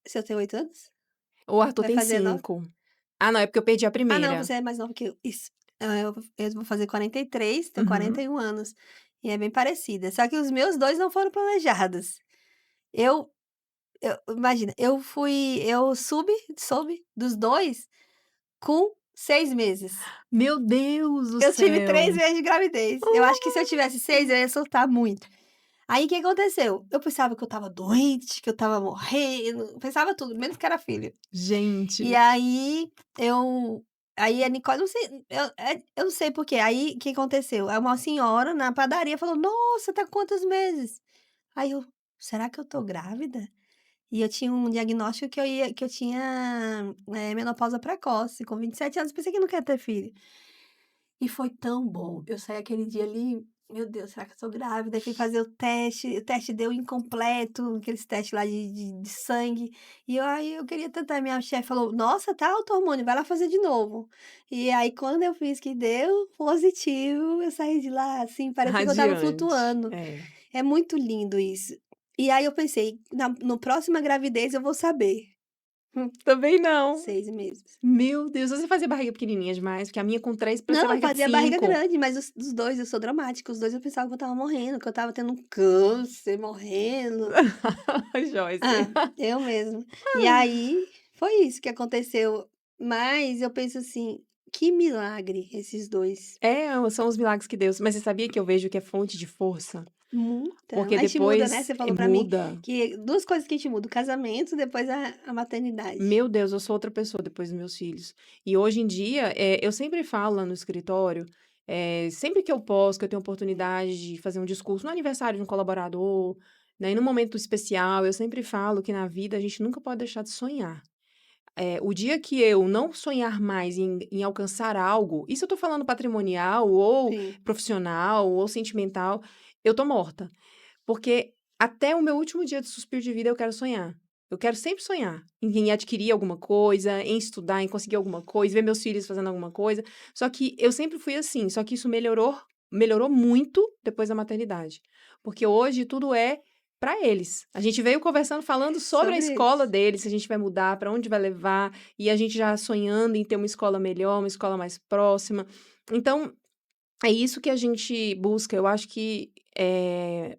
Se eu tenho 8 anos? O Arthur Vai tem fazer 9. 5. Ah, não, é porque eu perdi a Não, primeira. você é mais nova que eu. Isso. Eu vou fazer 43, tenho Uhum. 41 anos, e é bem parecida, só que os meus 2 não foram planejados. Eu imagina, eu soube dos 2 com 6 meses. Meu Deus do Eu tive 3 céu! meses de gravidez. Eu acho que se eu tivesse 6 eu ia soltar muito. Aí, o que aconteceu? Eu pensava que eu estava doente, que eu estava morrendo, pensava tudo, menos que era filho. E Gente, aí, eu aí a Nicole não sei, eu não sei por quê, aí, o que aconteceu? Aí uma senhora na padaria falou: "Nossa, tá com quantos meses?" Aí eu: "Será que eu tô grávida?" E eu tinha um diagnóstico que eu tinha, menopausa precoce, com 27 anos, pensei que não quer ter filho. E foi tão bom. Eu saí aquele dia ali, meu Deus, será que eu tô grávida? Aí fui fazer o teste deu incompleto, aqueles testes lá de sangue. E aí eu queria tanto, a minha chefe falou: "Nossa, tá alto o hormônio, vai lá fazer de novo". E aí quando eu fiz que deu positivo, eu saí de lá, assim, parecia que eu estava radiante. flutuando. É. É muito lindo isso. E aí eu pensei: "Na no próxima gravidez eu vou saber". Hum, Também não. 6 meses. Meu Deus, você fazia barriga pequenininha demais? Porque a minha com 3 parecia Não, eu barriga de fazia barriga 5. grande, mas os 2 eu sou dramática, os 2 eu pensava que eu estava morrendo, que eu estava tendo um câncer, morrendo. Joyce. Eu mesma. E aí, foi isso que aconteceu. Mas eu penso assim, Que milagre esses 2. É, são os milagres que Deus mas você sabia que eu vejo que é fonte de força? Muita. Porque A gente muda, né, depois você falou pra mim muda. que 2 coisas que a gente muda, o casamento, depois a maternidade. Meu Deus, eu sou outra pessoa depois dos meus filhos. E hoje em dia, eu sempre falo lá no escritório, sempre que eu posso, que eu tenho oportunidade de fazer um discurso no aniversário de um colaborador, né, e num momento especial, eu sempre falo que na vida a gente nunca pode deixar de sonhar. O dia que eu não sonhar mais em alcançar algo, isso eu tô falando patrimonial, ou Sim, profissional, ou sentimental, eu tô morta. Porque até o meu último dia de suspiro de vida eu quero sonhar. Eu quero sempre sonhar em adquirir alguma coisa, em estudar, em conseguir alguma coisa, ver meus filhos fazendo alguma coisa. Só que eu sempre fui assim, só que isso melhorou muito depois da maternidade. Porque hoje tudo é para eles. A gente veio conversando, falando sobre a sobre escola eles. deles, se a gente vai mudar, para onde vai levar, e a gente já sonhando em ter uma escola melhor, uma escola mais próxima. Então, é isso que a gente busca. Eu acho que é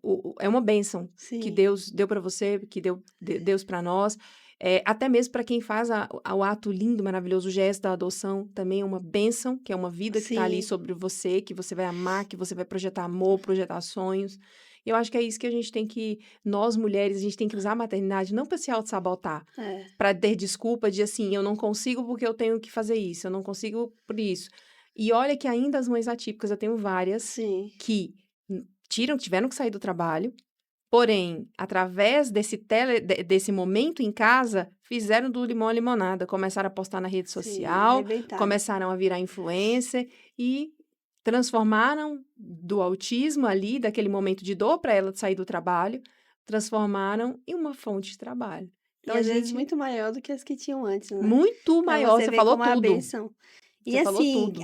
uma bênção que Sim, Deus deu para você, que Deus para nós. Até mesmo para quem faz o ato lindo, maravilhoso, o gesto da adoção, também é uma bênção, que é uma vida que está ali sim, sobre você, que você vai amar, que você vai projetar amor, projetar sonhos. E eu acho que é isso que a gente tem que, nós mulheres, a gente tem que usar a maternidade não para se auto-sabotar, é, para ter desculpa de assim, eu não consigo porque eu tenho que fazer isso, eu não consigo por isso. E olha que ainda as mães atípicas, eu tenho várias sim, que tiveram que sair do trabalho, porém, através desse momento em casa, fizeram do limão a limonada, começaram a postar na rede sim, social, arrebentaram. começaram a virar influencer e transformaram do autismo ali, daquele momento de dor para ela sair do trabalho, transformaram em uma fonte de trabalho. E Então a às vezes gente muito maior do que as que tinham antes, né. muito Pra maior, você você ver falou como é a tudo, bênção. E você falou assim, tudo.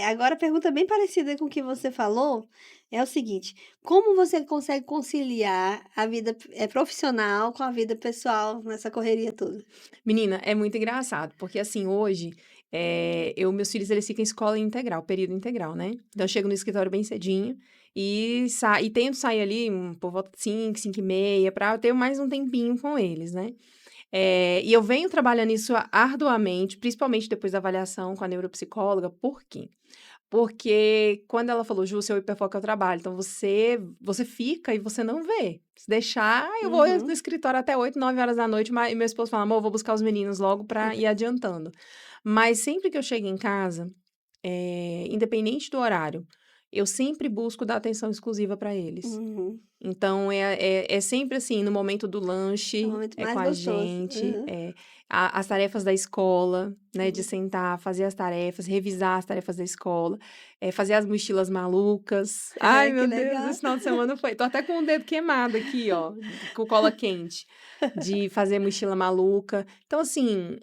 agora a pergunta bem parecida com o que você falou, é o seguinte: como você consegue conciliar a vida, profissional com a vida pessoal nessa correria toda? Menina, é muito engraçado, porque assim, hoje, meus filhos, eles ficam em escola integral, período integral, né? Então, eu chego no escritório bem cedinho e tento sair ali por volta de 5, 5:30, para eu ter mais um tempinho com eles, né? E eu venho trabalhando isso arduamente, principalmente depois da avaliação com a neuropsicóloga. Por quê? Porque quando ela falou: "Ju, seu hiperfoco é o trabalho, então você fica e você não vê. Se deixar, eu vou no Uhum. escritório até 8, 9 horas da noite, e meu esposo fala: "Amor, eu vou buscar os meninos logo pra ir adiantando". Mas sempre que eu chego em casa, independente do horário, eu sempre busco dar atenção exclusiva para eles. Uhum. Então é sempre assim, no momento do É o lanche, momento é com mais a gostoso. gente, Aham. as tarefas da escola, né, de Uhum. sentar, fazer as tarefas, revisar as tarefas da escola, fazer as mochilas malucas. Ai, É, que meu Deus, legal. esse final de semana foi tô até com o dedo queimado aqui, ó, com cola quente, de fazer mochila maluca. Então assim,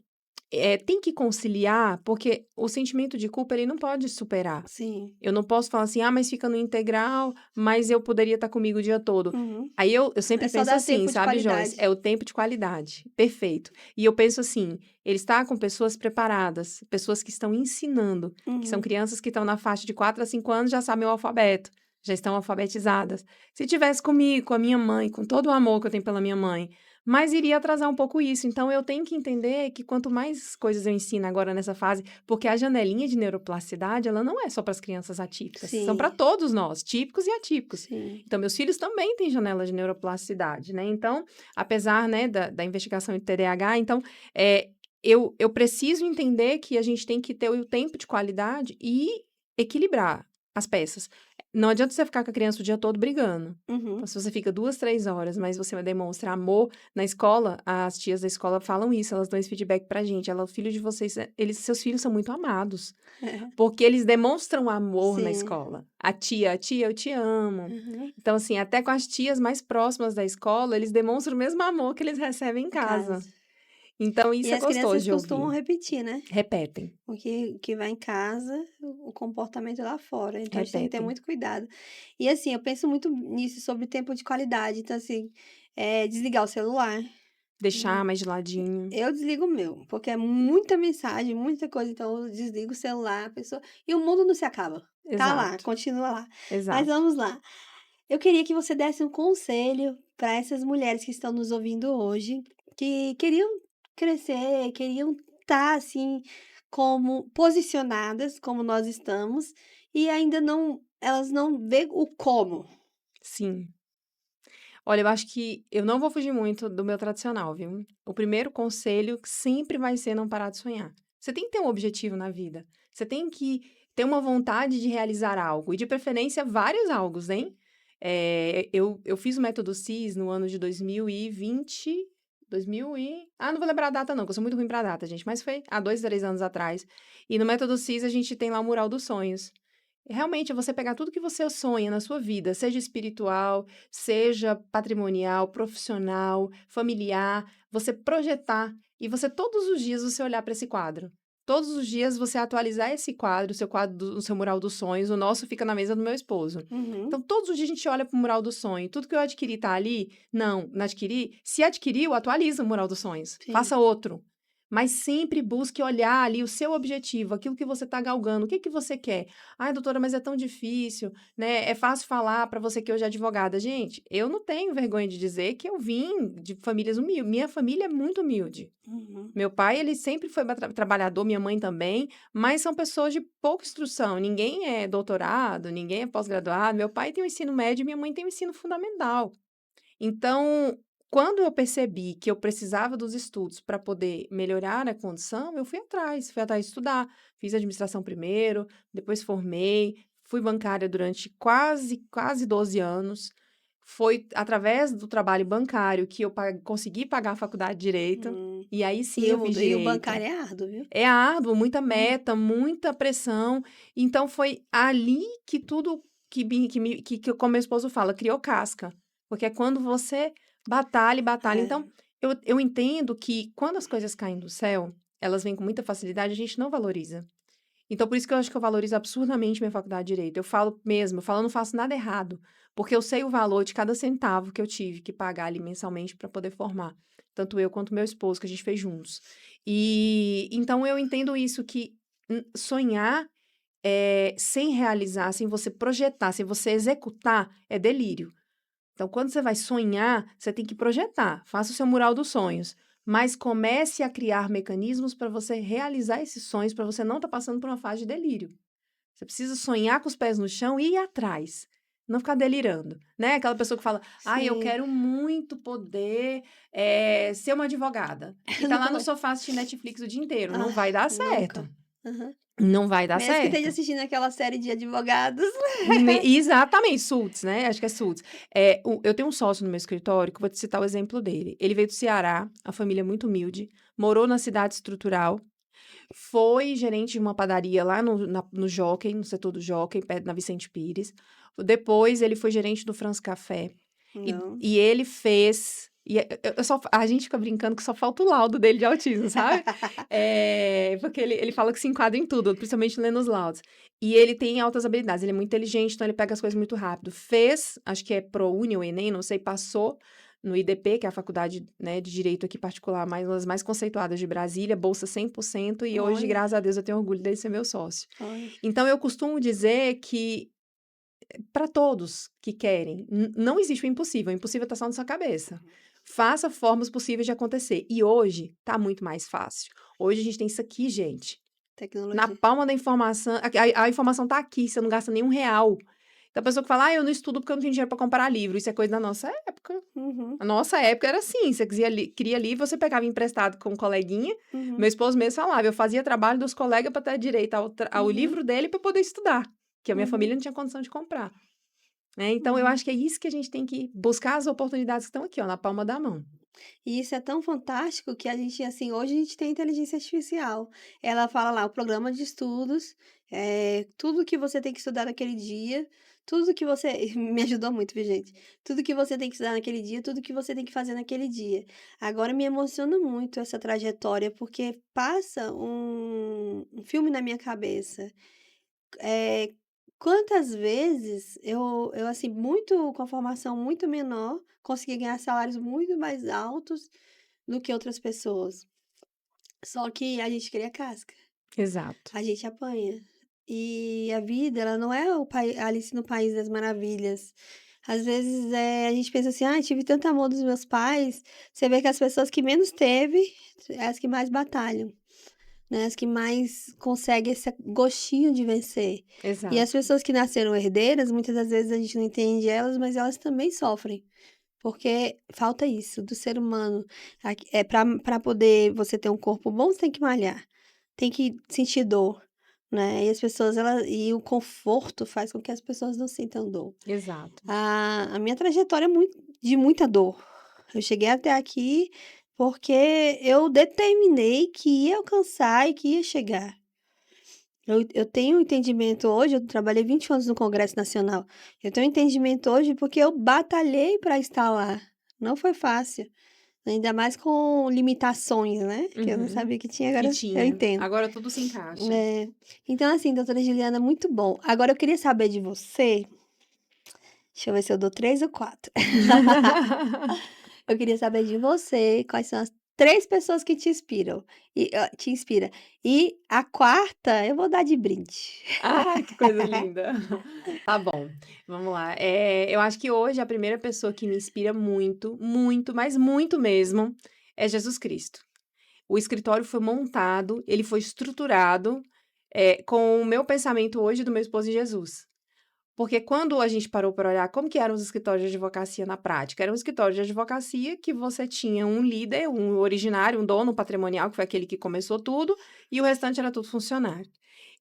tem que conciliar, porque o sentimento de culpa, ele não pode superar. Sim. Eu não posso falar assim: "Ah, mas fica no integral, mas eu poderia estar comigo o dia todo". Uhum. Aí eu É sempre só penso dar assim, tempo de sabe, Joyce, é qualidade. o tempo de qualidade, perfeito. E eu penso assim, ele está com pessoas preparadas, pessoas que estão ensinando, que são Uhum. crianças que estão na faixa de 4 a 5 anos, já sabem o alfabeto, já estão alfabetizadas. Se tivesse comigo, com a minha mãe, com todo o amor que eu tenho pela minha mãe, mas iria atrasar um pouco isso. Então eu tenho que entender que quanto mais coisas eu ensino agora nessa fase, porque a janelinha de neuroplasticidade, ela não é só para as crianças atípicas, são para Sim, todos nós, típicos e atípicos. sim. Então, meus filhos também têm janela de neuroplasticidade, né? Então, apesar, né, da investigação de TDAH, então, eu preciso entender que a gente tem que ter o tempo de qualidade e equilibrar as peças. Não adianta você ficar com a criança o dia todo brigando. Então, Uhum. se você fica 2, 3 horas, mas você vai demonstrar amor na escola, as tias da escola falam isso, elas dão esse feedback pra gente. Ela, o filho de vocês, seus filhos são muito amados, porque eles demonstram amor na Sim. escola. A tia, eu te amo. Uhum. Então, assim, até com as tias mais próximas da escola, eles demonstram o mesmo amor que eles recebem em Em casa. casa. Então, E isso é as gostoso crianças de costumam ouvir. repetir, né? Repetem, O que vai em casa, o comportamento é lá fora, então a gente tem que ter repetem. muito cuidado. E assim, eu penso muito nisso sobre tempo de qualidade, então assim, desligar o celular, Deixar mais de ladinho. eu desligo o meu, porque é muita mensagem, muita coisa, então eu desligo o celular, a pessoa e o mundo não se acaba, tá lá, Exato, continua lá. Mas exato. vamos lá, eu queria que você desse um conselho para essas mulheres que estão nos ouvindo hoje, que queriam crescer, queriam estar assim como posicionadas, como nós estamos, e ainda não elas não vê o como. Sim. Olha, eu acho que eu não vou fugir muito do meu tradicional, viu. O primeiro conselho sempre vai ser não parar de sonhar. Você tem que ter um objetivo na vida. Você tem que ter uma vontade de realizar algo, e de preferência vários algos, hein. Eu fiz o método CIS no ano de 2020, 2000 não vou lembrar a data não, que eu sou muito ruim pra data, gente, mas foi há 2, 3 anos atrás. E no método CIS a gente tem lá o mural dos sonhos. Realmente é você pegar tudo que você sonha na sua vida, seja espiritual, seja patrimonial, profissional, familiar, você projetar e você todos os dias você olhar para esse quadro. Todos os dias você atualizar esse quadro, o seu quadro o seu mural dos sonhos, o nosso fica na mesa do meu esposo. Uhum, Então, todos os dias a gente olha para o mural do sonho. Tudo que eu adquiri tá ali? Não adquiri. Se adquiriu, atualiza o mural dos sonhos. sim. Faça outro. Mas sempre busque olhar ali o seu objetivo, aquilo que você está galgando. O que que você quer? Ai, doutora, mas é tão difícil, né? É fácil falar para você que hoje é advogada. Gente, eu não tenho vergonha de dizer que eu vim de famílias humildes. Minha família é muito humilde. Uhum, Meu pai, ele sempre foi trabalhador, minha mãe também, mas são pessoas de pouca instrução. Ninguém é doutorado, ninguém é pós-graduado. Meu pai tem o ensino médio e minha mãe tem o ensino fundamental. Então, quando eu percebi que eu precisava dos estudos para poder melhorar a condição, eu fui atrás de estudar. Fiz administração primeiro, depois formei, fui bancária durante quase 12 anos. Foi através do trabalho bancário que eu consegui pagar a faculdade de direito, hum. e aí sim E eu o fiz e o direito. bancário é árduo, viu? É árduo, muita Hum. meta, muita pressão. Então foi ali que tudo que como meu esposo fala, criou casca. Porque é quando você batalha e batalha. É, Então, eu entendo que quando as coisas caem do céu, elas vêm com muita facilidade, a gente não valoriza. Então, por isso que eu acho que eu valorizo absurdamente minha faculdade de direito. Eu falo mesmo, eu falo, eu não faço nada errado, porque eu sei o valor de cada centavo que eu tive que pagar ali mensalmente para poder formar, tanto eu quanto meu esposo, que a gente fez juntos. E então eu entendo isso que sonhar sem realizar, sem você projetar, sem você executar, é delírio. Então, quando você vai sonhar, você tem que projetar. Faça o seu mural dos sonhos. Mas comece a criar mecanismos para você realizar esses sonhos, para você não estar passando por uma fase de delírio. Você precisa sonhar com os pés no chão e ir atrás. Não ficar delirando, né? Aquela pessoa que fala, eu sim. quero muito poder ser uma advogada. E tá lá no Não, sofá assistindo Netflix o dia inteiro. Não ai, vai dar certo. nunca. Aham. Não vai dar Mesmo que esteja certo. assistindo aquela série de advogados. Exatamente, Suits, né, acho que é Suits. Eu tenho um sócio no meu escritório, que eu vou te citar o exemplo dele. Ele veio do Ceará, a família é muito humilde, morou na cidade estrutural, foi gerente de uma padaria lá no Jockey, no setor do Jockey, perto na Vicente Pires. Depois ele foi gerente do France Café. E Não. e ele fez a gente fica brincando que só falta o laudo dele de autismo, sabe. Porque ele fala que se enquadra em tudo, principalmente lendo os laudos. E ele tem altas habilidades, ele é muito inteligente, então ele pega as coisas muito rápido. Fez, acho que é ProUni ou Enem, não sei, passou no IDP, que é a faculdade, né, de direito aqui particular, uma das mais conceituadas de Brasília, bolsa 100%, e hoje, Olha, graças a Deus, eu tenho orgulho dele ser meu sócio. olha. Então eu costumo dizer que para todos que querem. Não existe o impossível está só na sua cabeça. Faça formas possíveis de acontecer. E hoje tá muito mais fácil. Hoje a gente tem isso aqui, gente, na Tecnologia. palma da informação. A informação tá aqui, você não gasta nenhum real. Então a pessoa que fala, eu não estudo porque eu não tenho dinheiro para comprar livro. Isso é coisa da nossa época. Uhum, A nossa época era assim, você queria livro, você pegava emprestado com um coleguinha. Meu uhum, esposo mesmo falava, eu fazia trabalho dos colegas para ter direito ao uhum, livro dele para poder estudar, que a minha uhum, família não tinha condição de comprar. Né, então eu uhum. acho que é isso que a gente tem que buscar as oportunidades que estão aqui, ó, na palma da mão. E isso é tão fantástico que a gente, assim, hoje a gente tem inteligência artificial. Ela fala lá, o programa de estudos, tudo que você tem que estudar naquele dia, tudo que você me ajudou muito, viu, gente? Tudo que você tem que estudar naquele dia, tudo que você tem que fazer naquele dia. Agora me emociona muito essa trajetória, porque passa um filme na minha cabeça. Eh, Quantas vezes eu, assim, muito com a formação muito menor, consegui ganhar salários muito mais altos do que outras pessoas. Só que a gente cria casca, Exato. a gente apanha. E a vida, ela não é o Alice no País das Maravilhas. Às vezes, a gente pensa assim: "Ai, tive tanto amor dos meus pais", você vê que as pessoas que menos teve, é as que mais batalham. né, as que mais conseguem esse gostinho de vencer. E as Exato, pessoas que nasceram herdeiras, muitas das vezes a gente não entende elas, mas elas também sofrem, porque falta isso do ser humano. Para poder você ter um corpo bom, você tem que malhar, tem que sentir dor, né, e as pessoas e o conforto faz com que as pessoas não sintam dor. exato. A minha trajetória é de muita dor. Eu cheguei até aqui porque eu determinei que ia alcançar e que ia chegar. Eu tenho um entendimento hoje, eu trabalhei 20 anos no Congresso Nacional. Eu tenho um entendimento hoje porque eu batalhei para estar lá. Não foi fácil, ainda mais com limitações, né, que eu não Uhum. sabia que tinha, Que agora eu tinha. entendo. Agora tudo se encaixa. É. Então assim, doutora Juliana, muito bom. Agora eu queria saber de você, deixa eu ver se eu dou 3 ou 4. Eu queria saber de você quais são as 3 pessoas que te inspira. E a quarta eu vou dar de brinde. Ai, que coisa linda. Tá bom, vamos lá. Eu acho que hoje a primeira pessoa que me inspira muito, muito, mas muito mesmo, é Jesus Cristo. O escritório foi montado, ele foi estruturado, com o meu pensamento hoje do meu esposo e Jesus. Porque quando a gente parou para olhar como que eram os escritórios de advocacia na prática, era um escritório de advocacia que você tinha um líder, um originário, um dono patrimonial, que foi aquele que começou tudo, e o restante era tudo funcionário.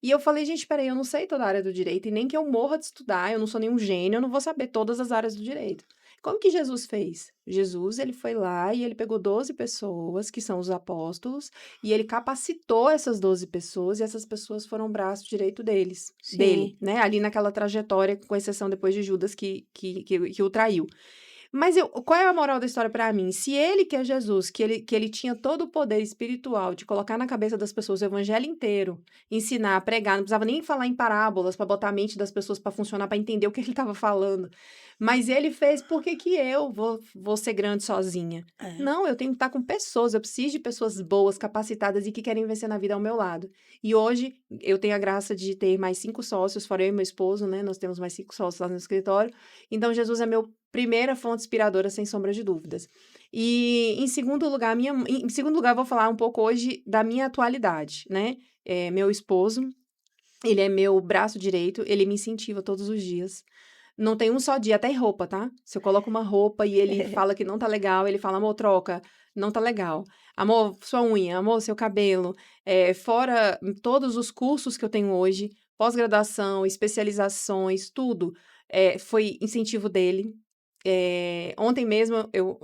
E eu falei: "Gente, espera aí, eu não sei toda a área do direito e nem que eu morra de estudar, eu não sou nenhum gênio, eu não vou saber todas as áreas do direito". Como que Jesus fez? Jesus, ele foi lá e ele pegou 12 pessoas, que são os apóstolos, e ele capacitou essas 12 pessoas, e essas pessoas foram o braço direito dele, Sim. né, ali naquela trajetória, com exceção depois de Judas que o traiu. Mas qual é a moral da história para mim? Se ele, que é Jesus, que ele tinha todo o poder espiritual de colocar na cabeça das pessoas o evangelho inteiro, ensinar, pregar, não precisava nem falar em parábolas para botar a mente das pessoas para funcionar, para entender o que ele estava falando. Mas ele fez, por que que eu vou ser grande sozinha? É. Não, eu tenho que estar com pessoas, eu preciso de pessoas boas, capacitadas e que querem vencer na vida ao meu lado. E hoje eu tenho a graça de ter mais 5 sócios, fora eu e meu esposo, né? Nós temos mais 5 sócios lá no escritório. Então, Jesus é meu primeira fonte inspiradora, sem sombra de dúvidas. E em segundo lugar, eu vou falar um pouco hoje da minha atualidade, né? Meu esposo, ele é meu braço direito, ele me incentiva todos os dias. Não tem um só dia, até em roupa, tá? Se eu coloco uma roupa e ele fala que não tá legal, ele fala: "Amor, troca, não tá legal. Amor, sua unha, amor, seu cabelo". Fora todos os cursos que eu tenho hoje, pós-graduação, especializações, tudo, foi incentivo dele. Ontem mesmo,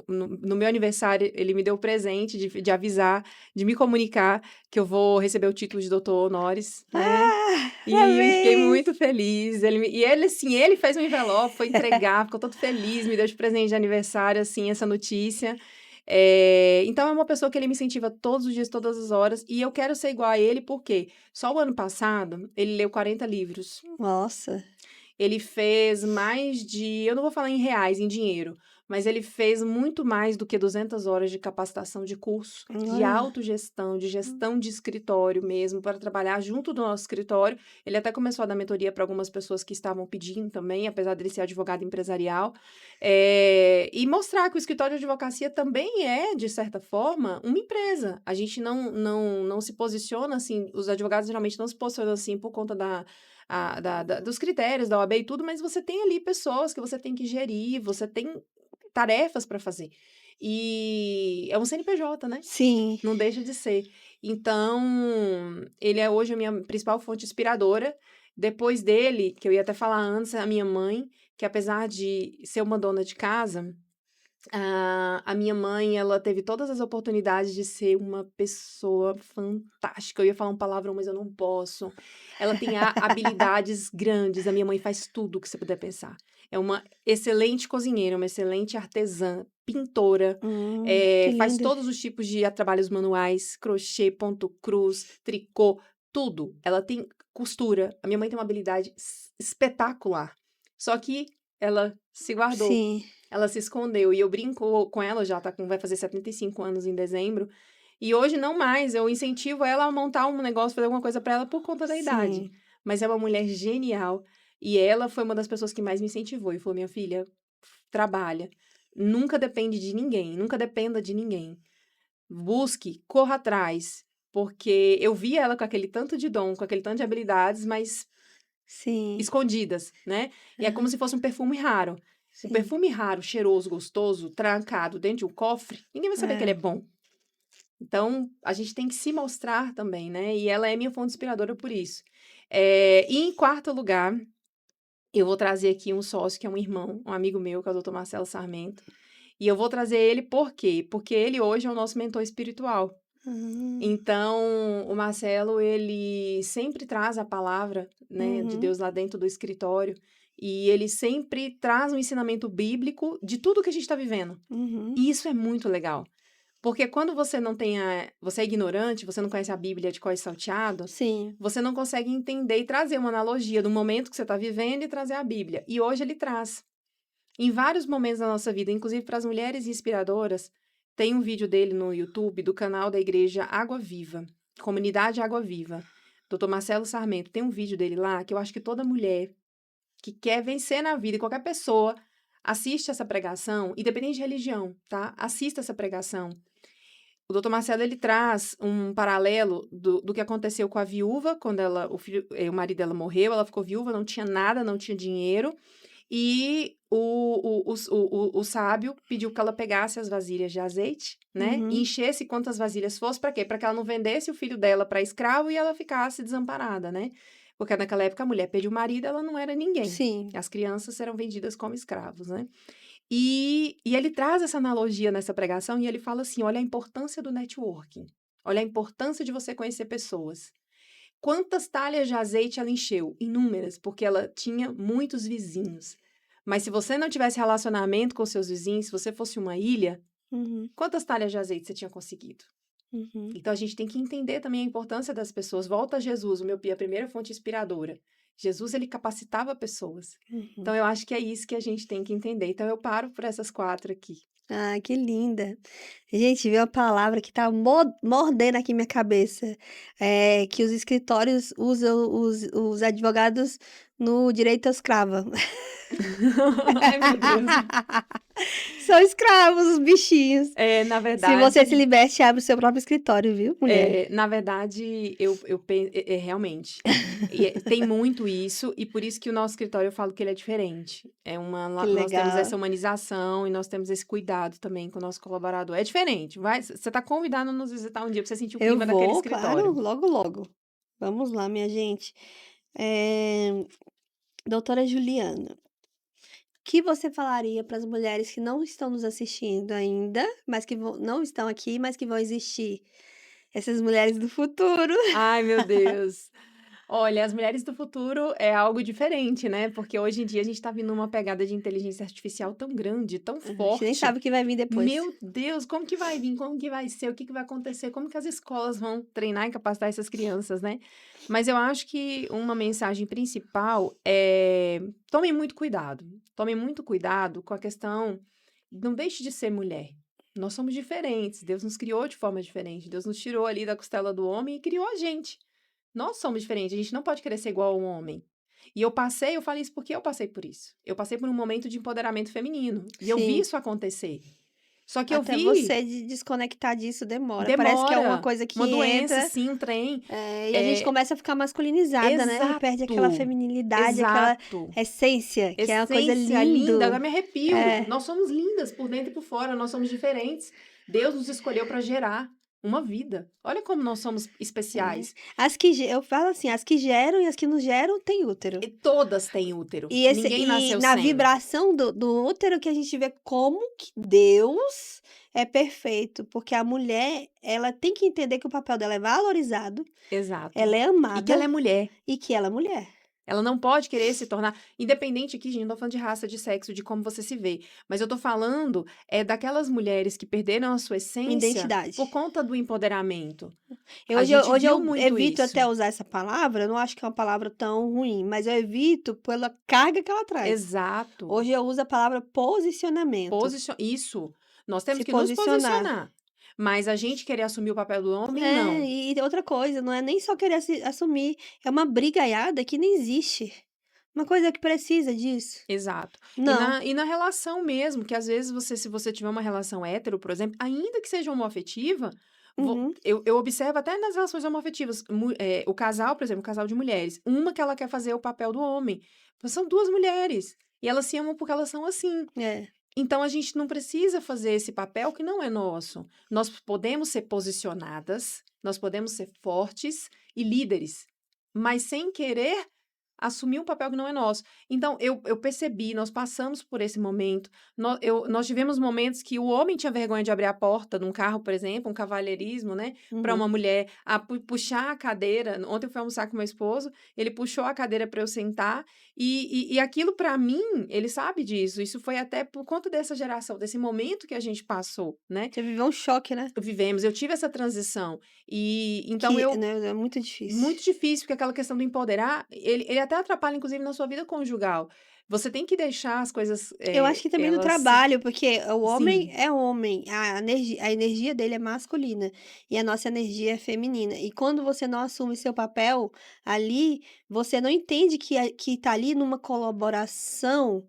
no meu aniversário, ele me deu o presente de avisar, de me comunicar que eu vou receber o título de doutor honoris, né. Ah, E fiquei parabéns! muito feliz. Ele, assim, ele fez um envelope, foi entregar, ficou todo feliz, me deu de presente de aniversário, assim, essa notícia. Então é uma pessoa que ele me incentiva todos os dias, todas as horas, e eu quero ser igual a ele, porque só o ano passado ele leu 40 livros. Nossa, Ele fez mais de, eu não vou falar em reais, em dinheiro, mas ele fez muito mais do que 200 horas de capacitação de curso, de olha. autogestão, de gestão de escritório mesmo, para trabalhar junto do nosso escritório. Ele até começou a dar mentoria para algumas pessoas que estavam pedindo também, apesar dele ser advogado empresarial, e mostrar que o escritório de advocacia também é, de certa forma, uma empresa. A gente não se posiciona assim, os advogados geralmente não se posicionam assim por conta dos critérios da OAB e tudo, mas você tem ali pessoas que você tem que gerir, você tem tarefas para fazer. E é um CNPJ, né? Sim. Não deixa de ser. Então, ele é hoje a minha principal fonte inspiradora. Depois dele, que eu ia até falar antes, a minha mãe, que apesar de ser uma dona de casa, a minha mãe, ela teve todas as oportunidades de ser uma pessoa fantástica. Eu ia falar um palavrão, mas eu não posso. Ela tem habilidades grandes. A minha mãe faz tudo o que você puder pensar. É uma excelente cozinheira, uma excelente artesã, pintora, Que faz lindo. todos os tipos de trabalhos manuais, crochê, ponto cruz, tricô, tudo. Ela tem costura. A minha mãe tem uma habilidade espetacular. Só que ela se guardou. Sim, Ela se escondeu e eu brinco com ela, já vai fazer 75 anos em dezembro, e hoje não mais, eu incentivo ela a montar um negócio, fazer alguma coisa para ela por conta da idade. sim. Mas é uma mulher genial e ela foi uma das pessoas que mais me incentivou e falou: "Minha filha, trabalha, nunca depende de ninguém, nunca dependa de ninguém. Busque, corra atrás, porque eu via ela com aquele tanto de dom, com aquele tanto de habilidades, mas Sim. escondidas, né? E é como Aham. se fosse um perfume raro. Um Sim. perfume raro, cheiroso, gostoso, trancado dentro de um cofre, ninguém vai saber que ele é É. bom. Então, a gente tem que se mostrar também, né? E ela é minha fonte inspiradora por isso. E em quarto lugar, eu vou trazer aqui um sócio que é um irmão, um amigo meu, que é o Dr. Marcelo Sarmento. E eu vou trazer ele por quê? Porque ele hoje é o nosso mentor espiritual. Hum. Então, o Marcelo, ele sempre traz a palavra, né, de Uhum. Deus lá dentro do escritório, e ele sempre traz um ensinamento bíblico de tudo que a gente está vivendo. Uhum. E isso é muito legal. Porque quando você não tem você é ignorante, você não conhece a Bíblia de cor e salteado, Sim. você não consegue entender e trazer uma analogia do momento que você está vivendo e trazer a Bíblia. E hoje ele traz. Em vários momentos da nossa vida, inclusive para as mulheres inspiradoras, tem um vídeo dele no YouTube, do canal da igreja Água Viva, Comunidade Água Viva. Dr. Marcelo Sarmento, tem um vídeo dele lá que eu acho que toda mulher que quer vencer na vida, e qualquer pessoa, assiste essa pregação, independente de religião, tá? Assista essa pregação. O Dr. Marcelo, ele traz um paralelo do que aconteceu com a viúva, quando o marido dela morreu, ela ficou viúva, não tinha nada, não tinha dinheiro, e o sábio pediu que ela pegasse as vasilhas de azeite, né? E Uhum. enchesse quantas vasilhas fosse, para quê? Para que ela não vendesse o filho dela para escravo e ela ficasse desamparada, né? Porque naquela época a mulher perdeu o marido, ela não era ninguém. Sim. As crianças eram vendidas como escravos, né? E ele traz essa analogia nessa pregação e ele fala assim: olha a importância do networking. Olha a importância de você conhecer pessoas. Quantas talhas de azeite ela encheu? Inúmeras, porque ela tinha muitos vizinhos. Mas se você não tivesse relacionamento com seus vizinhos, se você fosse uma ilha, Uhum. quantas talhas de azeite você tinha conseguido? Uhum. Então a gente tem que entender também a importância das pessoas. Volta a Jesus, a primeira fonte inspiradora. Jesus, ele capacitava pessoas. Uhum. Então eu acho que é isso que a gente tem que entender. Então eu paro por essas 4 aqui. Ah, que linda. Gente, viu a palavra que tá mordendo aqui minha cabeça, que os escritórios usam os advogados no direito à escrava. Ai, meu Deus. São escravos os bichinhos. Na Se você se verdade, liberte, abre o seu próprio escritório, viu, mulher? na verdade, realmente. Tem muito isso, e por isso que o nosso escritório eu falo que ele é diferente. Que Nós temos legal. essa humanização e nós temos esse cuidado também com o nosso colaborador. É diferente. Você está convidado a nos visitar um dia para você sentir o Eu clima daquele vou, claro, escritório. logo, logo. Vamos lá, minha gente. Eh, doutora Juliana, que você falaria para as mulheres que não estão nos assistindo ainda, mas que não estão aqui, mas que vão existir? Essas mulheres do futuro. Ai, meu Deus. Olha, as mulheres do futuro é algo diferente, né? Porque hoje em dia a gente está vindo numa pegada de inteligência artificial tão grande, tão A gente nem forte. sabe o que vai vir depois. Meu Deus, como que vai vir? Como que vai ser? O que que vai acontecer? Como que as escolas vão treinar e capacitar essas crianças, né? Mas eu acho que uma mensagem principal é: tomem muito cuidado. Tomem muito cuidado com a questão. Não deixe de ser mulher. Nós somos diferentes. Deus nos criou de forma diferente. Deus nos tirou ali da costela do homem e criou a gente. Nós somos diferentes, a gente não pode querer ser igual a um homem. E eu falei isso porque eu passei por isso. Eu passei por um momento de empoderamento feminino. E eu vi Sim. isso acontecer. Só que eu Até vi, você desconectar disso demora. Parece que é uma demora. coisa Uma que doença, entra, sim, um trem. e a gente É, começa a ficar masculinizada, né? E perde aquela exato. feminilidade, aquela Exato. essência, que é uma coisa Essência linda, agora lindo. me arrepio. É. Nós somos lindas por dentro e por fora, nós somos diferentes. Deus nos escolheu para gerar uma vida. Olha como nós somos É. especiais. Eu falo assim, as que geram e as que não geram têm útero. E todas têm útero. E Ninguém nasceu na sem. vibração do útero que a gente vê como que Deus é perfeito, porque a mulher, ela tem que entender que o papel dela é valorizado, Exato. ela é E que ela amada é mulher. e que ela é mulher. Ela não pode querer se tornar independente aqui, gente, não tô falando de raça, de sexo, de como você se vê, mas eu tô falando, daquelas mulheres que perderam a sua essência Identidade. por conta do empoderamento. Eu A hoje eu gente hoje viu eu muito evito isso. até usar essa palavra, eu não acho que é uma palavra tão ruim, mas eu evito pela carga que ela traz. Exato. Hoje eu uso a palavra posicionamento, Isso. Nós temos se que nos posicionar. posicionar. Mas a gente querer assumir o papel do homem, É, não. e outra coisa, não é nem só querer se assumir, é uma brigaiada que nem existe. Uma coisa que precisa disso. Exato. Não. E na relação mesmo, que às vezes se você tiver uma relação hétero, por exemplo, ainda que seja homoafetiva, Uhum. Eu observo até nas relações homoafetivas, o casal, por exemplo, um casal de mulheres, uma que ela quer fazer o papel do homem. São 2 mulheres, e elas se amam porque elas são assim. É. Então a gente não precisa fazer esse papel que não é nosso. Nós podemos ser posicionadas, nós podemos ser fortes e líderes, mas sem querer assumir um papel que não é nosso. Então, eu percebi, nós passamos por esse momento. Nós tivemos momentos que o homem tinha vergonha de abrir a porta de um carro, por exemplo, um cavalheirismo, né? Para uma Uhum. mulher puxar a cadeira. Ontem eu fui almoçar com meu esposo, ele puxou a cadeira para eu sentar, e aquilo, para mim, ele sabe disso. Isso foi até por conta dessa geração, desse momento que a gente passou, né? Você viveu um choque, né? Vivemos, eu tive essa transição. E então Que, eu né, é muito difícil. muito difícil, porque aquela questão do empoderar, ele até atrapalha, inclusive, na sua vida conjugal. Você tem que deixar as coisas, Eu acho que também no elas se trabalho, porque o homem sim, é homem, a energia dele é masculina e a nossa energia é feminina. E quando você não assume seu papel ali, você não entende que tá ali numa colaboração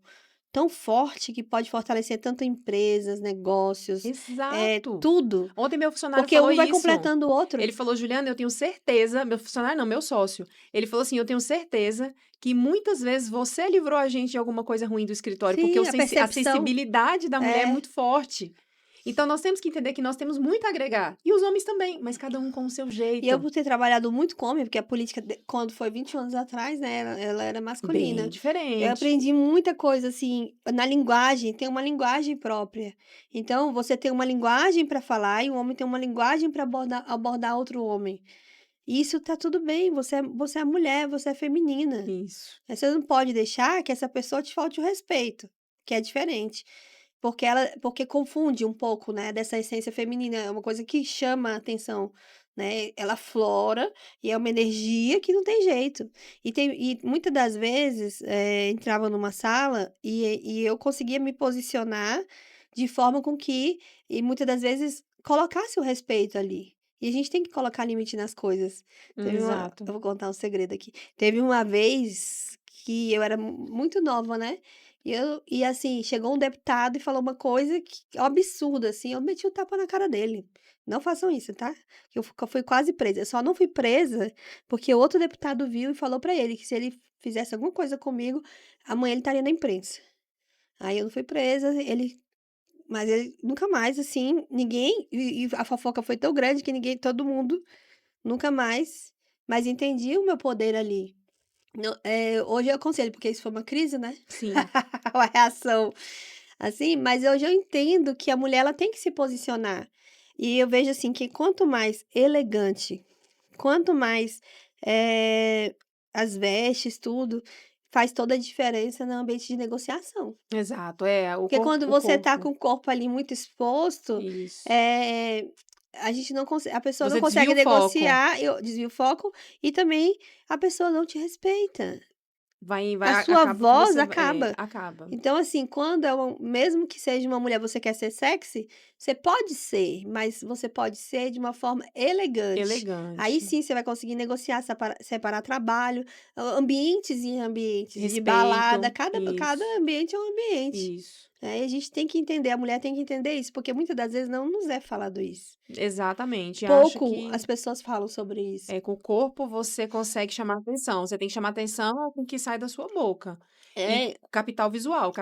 tão forte que pode fortalecer tanto empresas, negócios, exato. tudo. Ontem meu funcionário Porque falou um vai isso. completando o outro. Ele falou: "Juliana, eu tenho certeza", meu funcionário não, meu sócio. Ele falou assim: "Eu tenho certeza que muitas vezes você livrou a gente de alguma coisa ruim do escritório, porque Sim, a a percepção sensibilidade da mulher é é. muito forte". Então nós temos que entender que nós temos muito a agregar, e os homens também, mas cada um com o seu E eu jeito. por ter trabalhado muito com homem, porque a política quando foi 20 anos atrás, né, ela era Bem masculina. Eu diferente. aprendi muita coisa, assim, na linguagem, tem uma linguagem própria. Então, você tem uma linguagem para falar e o homem tem uma linguagem para abordar outro homem. E isso tá tudo bem, você é mulher, você é feminina. Isso. Você não pode deixar que essa pessoa te falte o respeito, que é diferente. Porque confunde um pouco, né, dessa essência feminina, é uma coisa que chama a atenção, né, ela flora e é uma energia que não tem jeito. E muitas das vezes, entrava numa sala e eu conseguia me posicionar de forma com que e muitas das vezes colocasse o respeito ali. E a gente tem que colocar limite nas coisas. Exato. Eu vou contar um segredo aqui. Teve uma vez que eu era muito nova, né, e assim, chegou um deputado e falou uma coisa que é um absurdo, assim, eu meti o tapa na cara dele. Não façam isso, tá? Que eu fui quase presa. Eu só não fui presa porque outro deputado viu e falou pra ele que se ele fizesse alguma coisa comigo, amanhã ele estaria na imprensa. Aí eu não fui presa, mas ele nunca mais, assim, ninguém e a fofoca foi tão grande que ninguém todo mundo nunca mais, mas entendi o meu poder ali. Hoje eu aconselho, porque isso foi uma crise, né, Sim, uma reação, assim, mas hoje eu entendo que a mulher ela tem que se posicionar. E eu vejo, assim, que quanto mais elegante, quanto mais, eh, as vestes, tudo, faz toda a diferença no ambiente de negociação. exato. É, Porque quando o você tá corpo. com o corpo ali muito exposto, Isso. eh, a pessoa não Você desvia consegue o foco. negociar, eu desvio o foco, e também a pessoa não te respeita. Vai A a sua acaba que voz você acaba. acaba. Então, assim, quando mesmo que seja uma mulher, você quer ser sexy, você pode ser, mas você pode ser de uma forma elegante. Aí Elegante. sim você vai conseguir negociar, separar trabalho, ambientes e ambientes, de balada, Respeito. cada Isso, ambiente é um ambiente. isso. E a gente tem que entender, a mulher tem que entender isso, porque muitas das vezes não nos é falado isso. Exatamente. Acho Pouco que as pessoas falam sobre isso. com o corpo você consegue chamar atenção. Você tem que chamar atenção com o que sai da sua boca. E É, o capital visual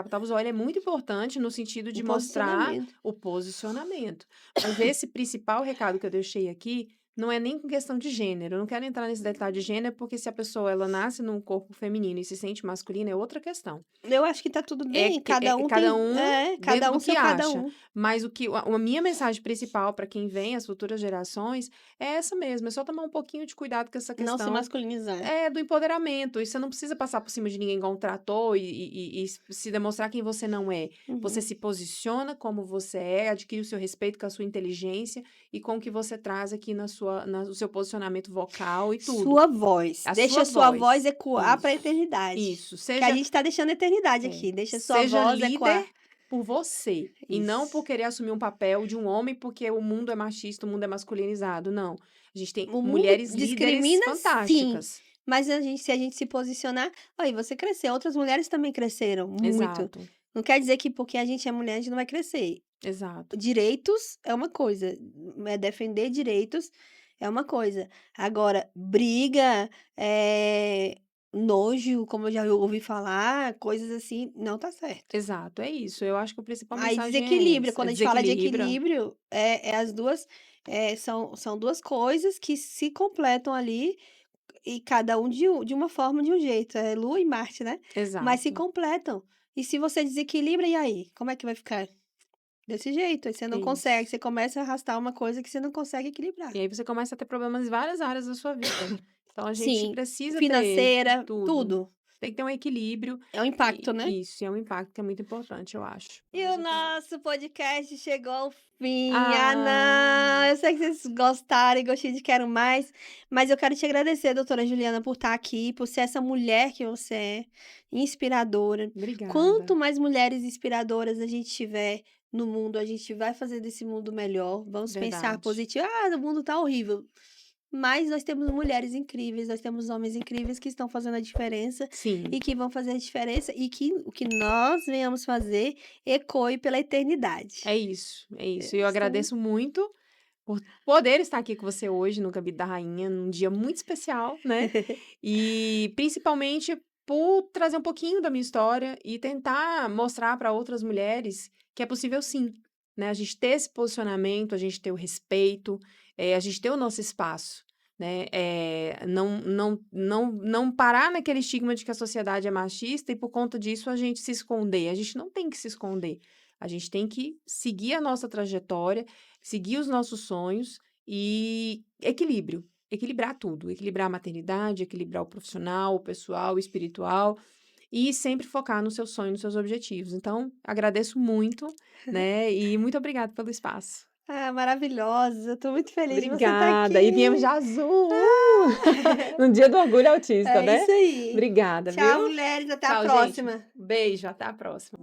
ele é muito importante no sentido um de mostrar posicionamento. o posicionamento. Mas esse principal recado que eu deixei aqui não é nem com questão de gênero. Eu não quero entrar nesse detalhe de gênero, porque se a pessoa ela nasce num corpo feminino e se sente masculina, é outra questão. Eu acho que tá tudo bem, É cada um cada tem um dentro cada um do que seu cada acha. um. Mas o que a minha mensagem principal para quem vem, as futuras gerações, é essa mesmo, é só tomar um pouquinho de cuidado com essa Não se questão masculinizar. do empoderamento. E você não precisa passar por cima de ninguém igual um trator e se demonstrar quem você não é. Você Uhum. se posiciona como você é, adquire o seu respeito com a sua inteligência e com o que você traz aqui no seu posicionamento vocal e tudo. Sua voz, A deixa sua a sua voz voz. ecoar para a Isso. eternidade, Isso. que a gente tá deixando a eternidade aqui, deixa a sua Seja voz ecoar. líder por você e não por Isso. querer assumir um papel de um homem porque o mundo é machista, o mundo é masculinizado, não. A gente tem O mundo mulheres líderes discrimina sim, fantásticas. mas se a gente se posicionar, aí você cresceu, outras mulheres também cresceram muito. Exato. Não quer dizer que porque a gente é mulher, a gente não vai crescer. Exato, Direitos é uma coisa, defender direitos é uma coisa. Agora, briga, nojo, como eu já ouvi falar, coisas assim, não tá certo. exato, é isso. Eu acho que a principal Aí mensagem é desequilíbrio, essa, quando a gente fala de desequilibra. equilíbrio, as 2, são 2 coisas que se completam ali, e cada um de uma forma, de um jeito, é Lua e Marte, né, mas se Exato, completam. E se você desequilibra, e aí? Como é que vai ficar? Desse jeito, aí você é não consegue, isso. você começa a arrastar uma coisa que você não consegue equilibrar. E aí você começa a ter problemas em várias áreas da sua vida. Então a gente Sim, precisa ter financeira, tudo. tudo. Tem que ter um equilíbrio É um impacto, né. e isso é um impacto que é muito importante, eu acho. E Vamos o supor. nosso podcast chegou ao fim. Ah, não, Ah, eu sei que vocês gostaram e gostinho de quero mais, mas eu quero te agradecer, doutora Juliana, por estar aqui, por ser essa mulher que você é, inspiradora. obrigada. Quanto mais mulheres inspiradoras a gente tiver no mundo, a gente vai fazer desse mundo melhor. Vamos pensar Verdade. positivo. Ah, o mundo tá horrível. Mas nós temos mulheres incríveis, nós temos homens incríveis que estão fazendo a diferença Sim, e que vão fazer a diferença e que o que nós venhamos fazer ecoe pela eternidade. é isso, é isso. E eu Estou agradeço muito por poder estar aqui com você hoje no Gambito da Rainha, num dia muito especial, né? E principalmente por trazer um pouquinho da minha história e tentar mostrar para outras mulheres que é possível sim, né? A gente ter esse posicionamento, a gente ter o respeito, a gente ter o nosso espaço, né? Não parar naquele estigma de que a sociedade é machista e por conta disso a gente se esconder. A gente não tem que se esconder. A gente tem que seguir a nossa trajetória, seguir os nossos sonhos e equilíbrio. Equilibrar tudo, equilibrar a maternidade, equilibrar o profissional, o pessoal, o espiritual e sempre focar no seu sonho, nos seus objetivos. Então, agradeço muito, né? E muito obrigada pelo espaço. maravilhosa, eu tô muito feliz de você estar Obrigada. E viemos de aqui. azul, Ah, no Dia do Orgulho Autista, é né? isso aí. Obrigada, viu? Tchau, mulheres, até a Tchau, gente. próxima. Beijo, até a próxima.